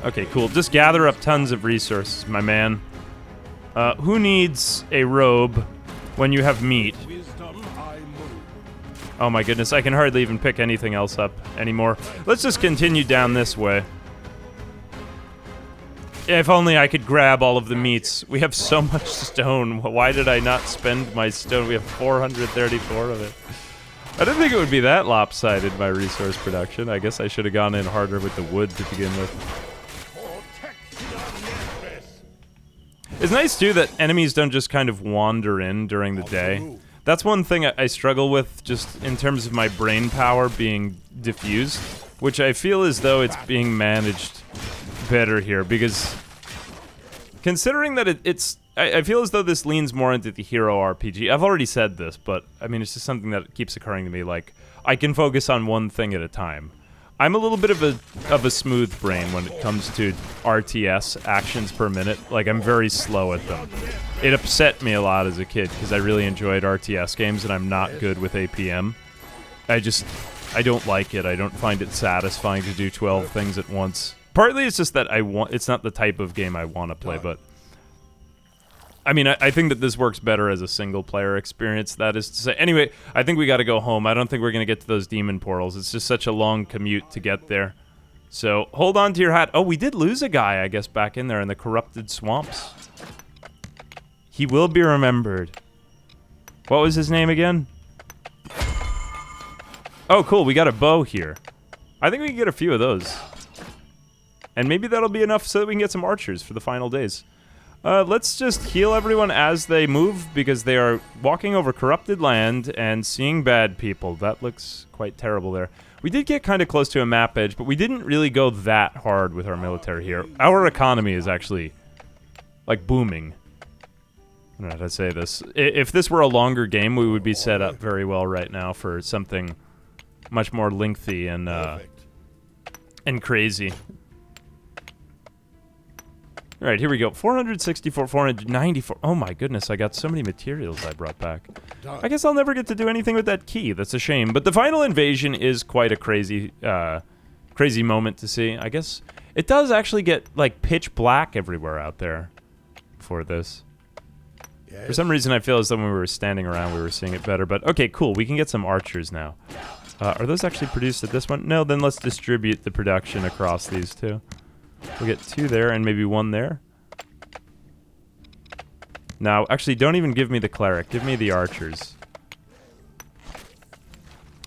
[SPEAKER 1] Okay, cool. Just gather up tons of resources, my man. Who needs a robe when you have meat? Oh my goodness, I can hardly even pick anything else up anymore. Let's just continue down this way. If only I could grab all of the meats. We have so much stone. Why did I not spend my stone? We have 434 of it. I didn't think it would be that lopsided, my resource production. I guess I should have gone in harder with the wood to begin with. It's nice, too, that enemies don't just kind of wander in during the day. That's one thing I struggle with, just in terms of my brain power being diffused, which I feel as though it's being managed better here, because considering that I feel as though this leans more into the hero RPG. I've already said this, but, I mean, it's just something that keeps occurring to me, like, I can focus on one thing at a time. I'm a little bit of a smooth brain when it comes to RTS, actions per minute. Like, I'm very slow at them. It upset me a lot as a kid, because I really enjoyed RTS games, and I'm not good with APM. I don't like it. I don't find it satisfying to do 12 things at once. Partly it's just that it's not the type of game I want to play, but I mean, I think that this works better as a single-player experience, that is to say. Anyway, I think we gotta go home. I don't think we're gonna get to those demon portals. It's just such a long commute to get there. So, hold on to your hat. Oh, we did lose a guy, I guess, back in there in the corrupted swamps. He will be remembered. What was his name again? Oh, cool, we got a bow here. I think we can get a few of those. And maybe that'll be enough so that we can get some archers for the final days. Let's just heal everyone as they move, because they are walking over corrupted land and seeing bad people. That looks quite terrible there. We did get kind of close to a map edge, but we didn't really go that hard with our military here. Our economy is actually, like, booming. I don't know how to say this. If this were a longer game, we would be set up very well right now for something much more lengthy and crazy. Alright, here we go. 464, 494. Oh my goodness, I got so many materials I brought back. I guess I'll never get to do anything with that key. That's a shame. But the final invasion is quite a crazy moment to see. I guess it does actually get, like, pitch black everywhere out there for this. Yes. For some reason, I feel as though when we were standing around, we were seeing it better. But, okay, cool. We can get some archers now. Are those actually produced at this one? No, then let's distribute the production across these two. We'll get 2 there and maybe 1 there. Now, actually, don't even give me the cleric. Give me the archers.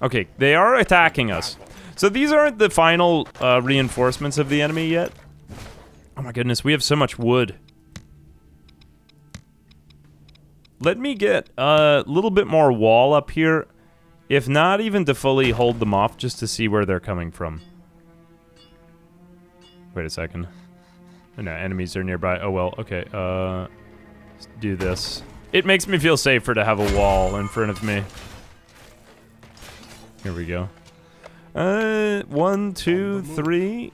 [SPEAKER 1] Okay, they are attacking us. So these aren't the final reinforcements of the enemy yet. Oh my goodness, we have so much wood. Let me get a little bit more wall up here. If not even to fully hold them off, just to see where they're coming from. Wait a second. Oh, no, enemies are nearby. Oh, well, okay. Let's do this. It makes me feel safer to have a wall in front of me. Here we go. 1, 2, 3.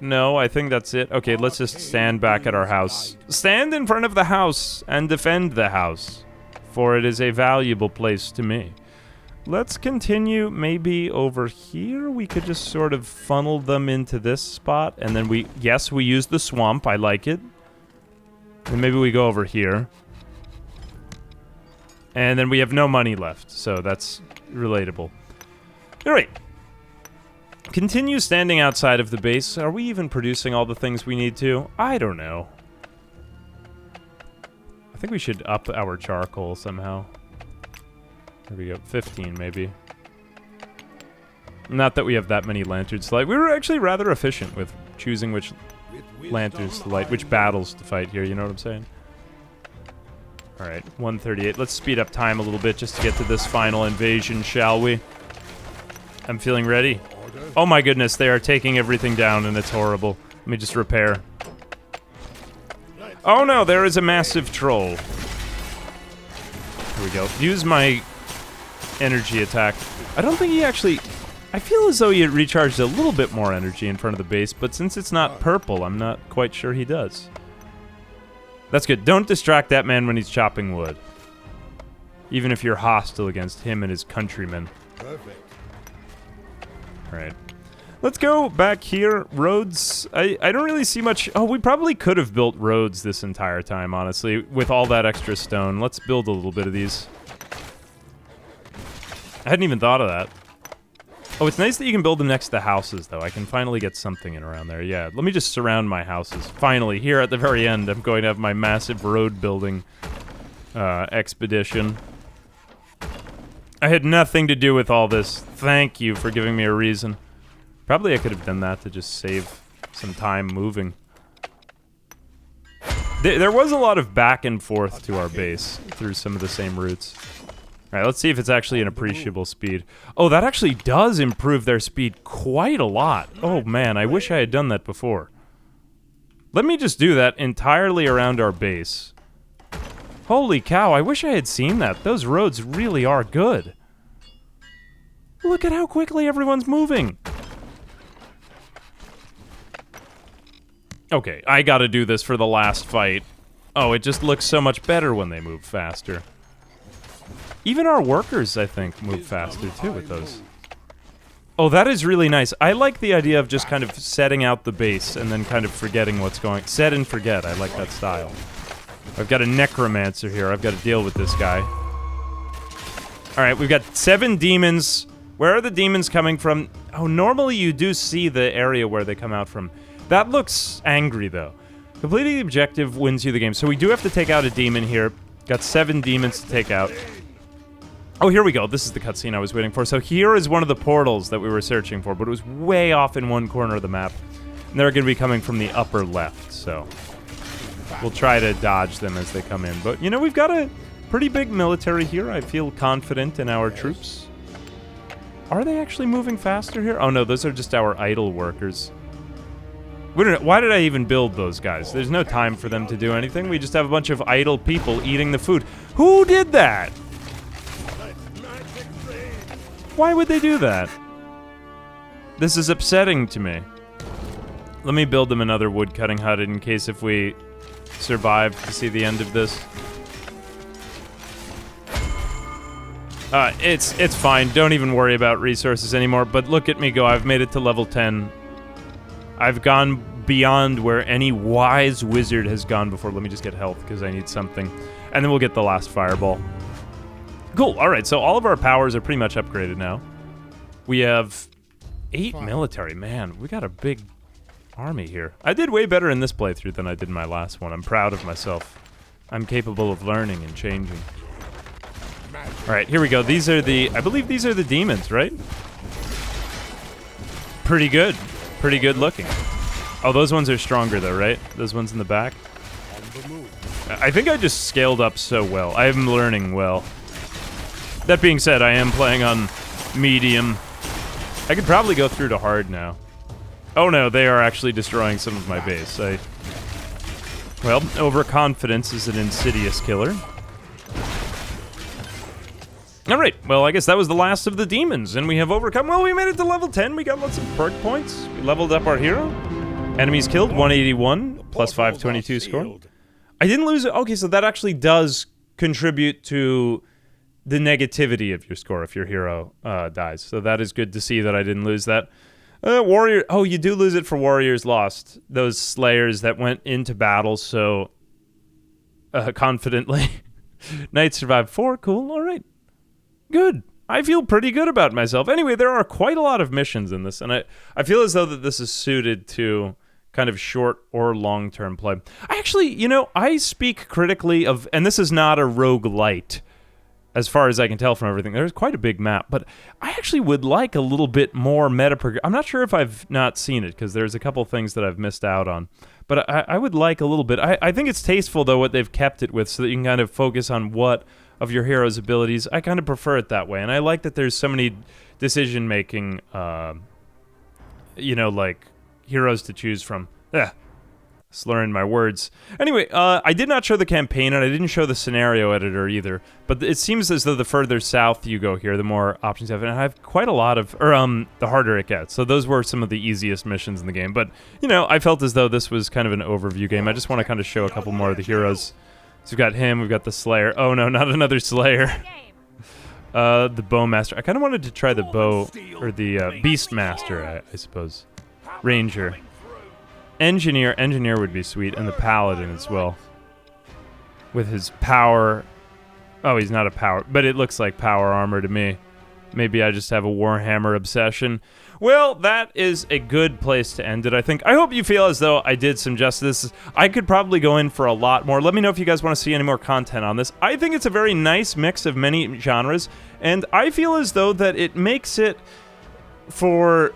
[SPEAKER 1] No, I think that's it. Okay, let's just stand back at our house. Stand in front of the house and defend the house, for it is a valuable place to me. Let's continue maybe over here. We could just sort of funnel them into this spot. And then we use the swamp. I like it. And maybe we go over here. And then we have no money left. So that's relatable. All right. Continue standing outside of the base. Are we even producing all the things we need to? I don't know. I think we should up our charcoal somehow. There we go, 15 maybe. Not that we have that many lanterns to light. We were actually rather efficient with choosing which lanterns to light, which battles to fight here, you know what I'm saying? Alright, 138. Let's speed up time a little bit just to get to this final invasion, shall we? I'm feeling ready. Oh my goodness, they are taking everything down and it's horrible. Let me just repair. Oh no, there is a massive troll. Here we go. Use my energy attack. I don't think he actually... I feel as though he recharged a little bit more energy in front of the base, but since it's not purple, I'm not quite sure he does. That's good. Don't distract that man when he's chopping wood. Even if you're hostile against him and his countrymen.
[SPEAKER 2] Perfect.
[SPEAKER 1] Alright. Let's go back here. Roads. I don't really see much... Oh, we probably could have built roads this entire time, honestly, with all that extra stone. Let's build a little bit of these. I hadn't even thought of that. Oh, it's nice that you can build them next to houses, though. I can finally get something in around there. Yeah, let me just surround my houses. Finally, here at the very end, I'm going to have my massive road building expedition. I had nothing to do with all this. Thank you for giving me a reason. Probably I could have done that to just save some time moving. There was a lot of back and forth to our base through some of the same routes. Alright, let's see if it's actually an appreciable speed. Oh, that actually does improve their speed quite a lot. Oh man, I wish I had done that before. Let me just do that entirely around our base. Holy cow, I wish I had seen that. Those roads really are good. Look at how quickly everyone's moving. Okay, I gotta do this for the last fight. Oh, it just looks so much better when they move faster. Even our workers, I think, move faster, too, with those. Oh, that is really nice. I like the idea of just kind of setting out the base and then kind of forgetting what's going... Set and forget. I like that style. I've got a necromancer here. I've got to deal with this guy. Alright, we've got 7 demons. Where are the demons coming from? Oh, normally you do see the area where they come out from. That looks angry, though. Completing the objective wins you the game. So we do have to take out a demon here. Got 7 demons to take out. Oh, here we go. This is the cutscene I was waiting for. So here is one of the portals that we were searching for, but it was way off in one corner of the map. And they're going to be coming from the upper left, so we'll try to dodge them as they come in. But, you know, we've got a pretty big military here. I feel confident in our troops. Are they actually moving faster here? Oh, no, those are just our idle workers. Why did I even build those guys? There's no time for them to do anything. We just have a bunch of idle people eating the food. Who did that? Why would they do that? This is upsetting to me. Let me build them another woodcutting hut in case if we survive to see the end of this. It's fine. Don't even worry about resources anymore. But look at me go. I've made it to level 10. I've gone beyond where any wise wizard has gone before. Let me just get health because I need something. And then we'll get the last fireball. Cool. All right, so all of our powers are pretty much upgraded now. We have 8 military. Man, we got a big army here. I did way better in this playthrough than I did in my last one. I'm proud of myself. I'm capable of learning and changing. All right, here we go. These are the... I believe these are the demons, right? Pretty good. Pretty good looking. Oh, those ones are stronger, though, right? Those ones in the back? I think I just scaled up so well. I am learning well. That being said, I am playing on medium. I could probably go through to hard now. Oh no, they are actually destroying some of my base. Well, overconfidence is an insidious killer. Alright, well I guess that was the last of the demons, and we have overcome... Well, we made it to level 10, we got lots of perk points. We leveled up our hero. Enemies killed, 181, plus 522 score. I didn't lose it. Okay, so that actually does contribute to the negativity of your score if your hero dies. So that is good to see that I didn't lose that. Warrior. Oh, you do lose it for Warriors Lost. Those Slayers that went into battle so confidently. Knights survived 4. Cool. All right. Good. I feel pretty good about myself. Anyway, there are quite a lot of missions in this, and I feel as though that this is suited to kind of short or long-term play. I actually, you know, I speak critically of, and this is not a roguelite, as far as I can tell from everything. There's quite a big map, but I actually would like a little bit more meta progression. I'm not sure if I've not seen it, because there's a couple things that I've missed out on. But I would like a little bit. I think it's tasteful, though, what they've kept it with, so that you can kind of focus on what of your hero's abilities. I kind of prefer it that way, and I like that there's so many decision-making, you know, like, heroes to choose from. Slurring my words. Anyway, I did not show the campaign, and I didn't show the scenario editor either, but it seems as though the further south you go here, the more options you have, and I have quite a lot of, the harder it gets. So those were some of the easiest missions in the game, but, you know, I felt as though this was kind of an overview game. I just want to kind of show a couple more of the heroes. So we've got him, we've got the Slayer. Oh no, not another Slayer. The Bowmaster. I kind of wanted to try the Bow, or the Beastmaster, I suppose. Ranger. Engineer would be sweet, and the Paladin as well. With his power... Oh, he's not a power, but it looks like power armor to me. Maybe I just have a Warhammer obsession. Well, that is a good place to end it, I think. I hope you feel as though I did some justice. I could probably go in for a lot more. Let me know if you guys want to see any more content on this. I think it's a very nice mix of many genres, and I feel as though that it makes it for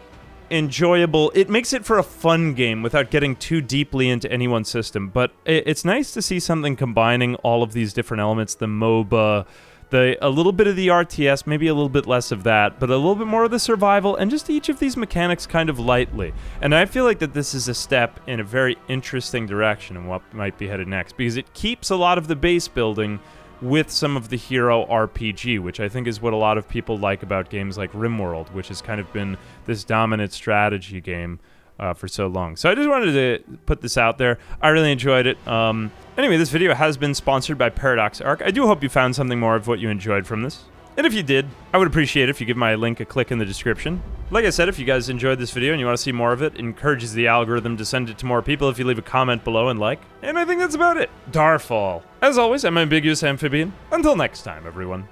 [SPEAKER 1] enjoyable. It makes it for a fun game without getting too deeply into any one system, but it's nice to see something combining all of these different elements, the MOBA, a little bit of the RTS, maybe a little bit less of that, but a little bit more of the survival, and just each of these mechanics kind of lightly. And I feel like that this is a step in a very interesting direction in what might be headed next, because it keeps a lot of the base building with some of the hero RPG, which I think is what a lot of people like about games like RimWorld, which has kind of been this dominant strategy game for so long. So I just wanted to put this out there. I really enjoyed it. Anyway, this video has been sponsored by Paradox Arc. I do hope you found something more of what you enjoyed from this. And if you did, I would appreciate it if you give my link a click in the description. Like I said, if you guys enjoyed this video and you want to see more of it, it encourages the algorithm to send it to more people if you leave a comment below and like. And I think that's about it. DARFALL. As always, I'm Ambiguous Amphibian. Until next time, everyone.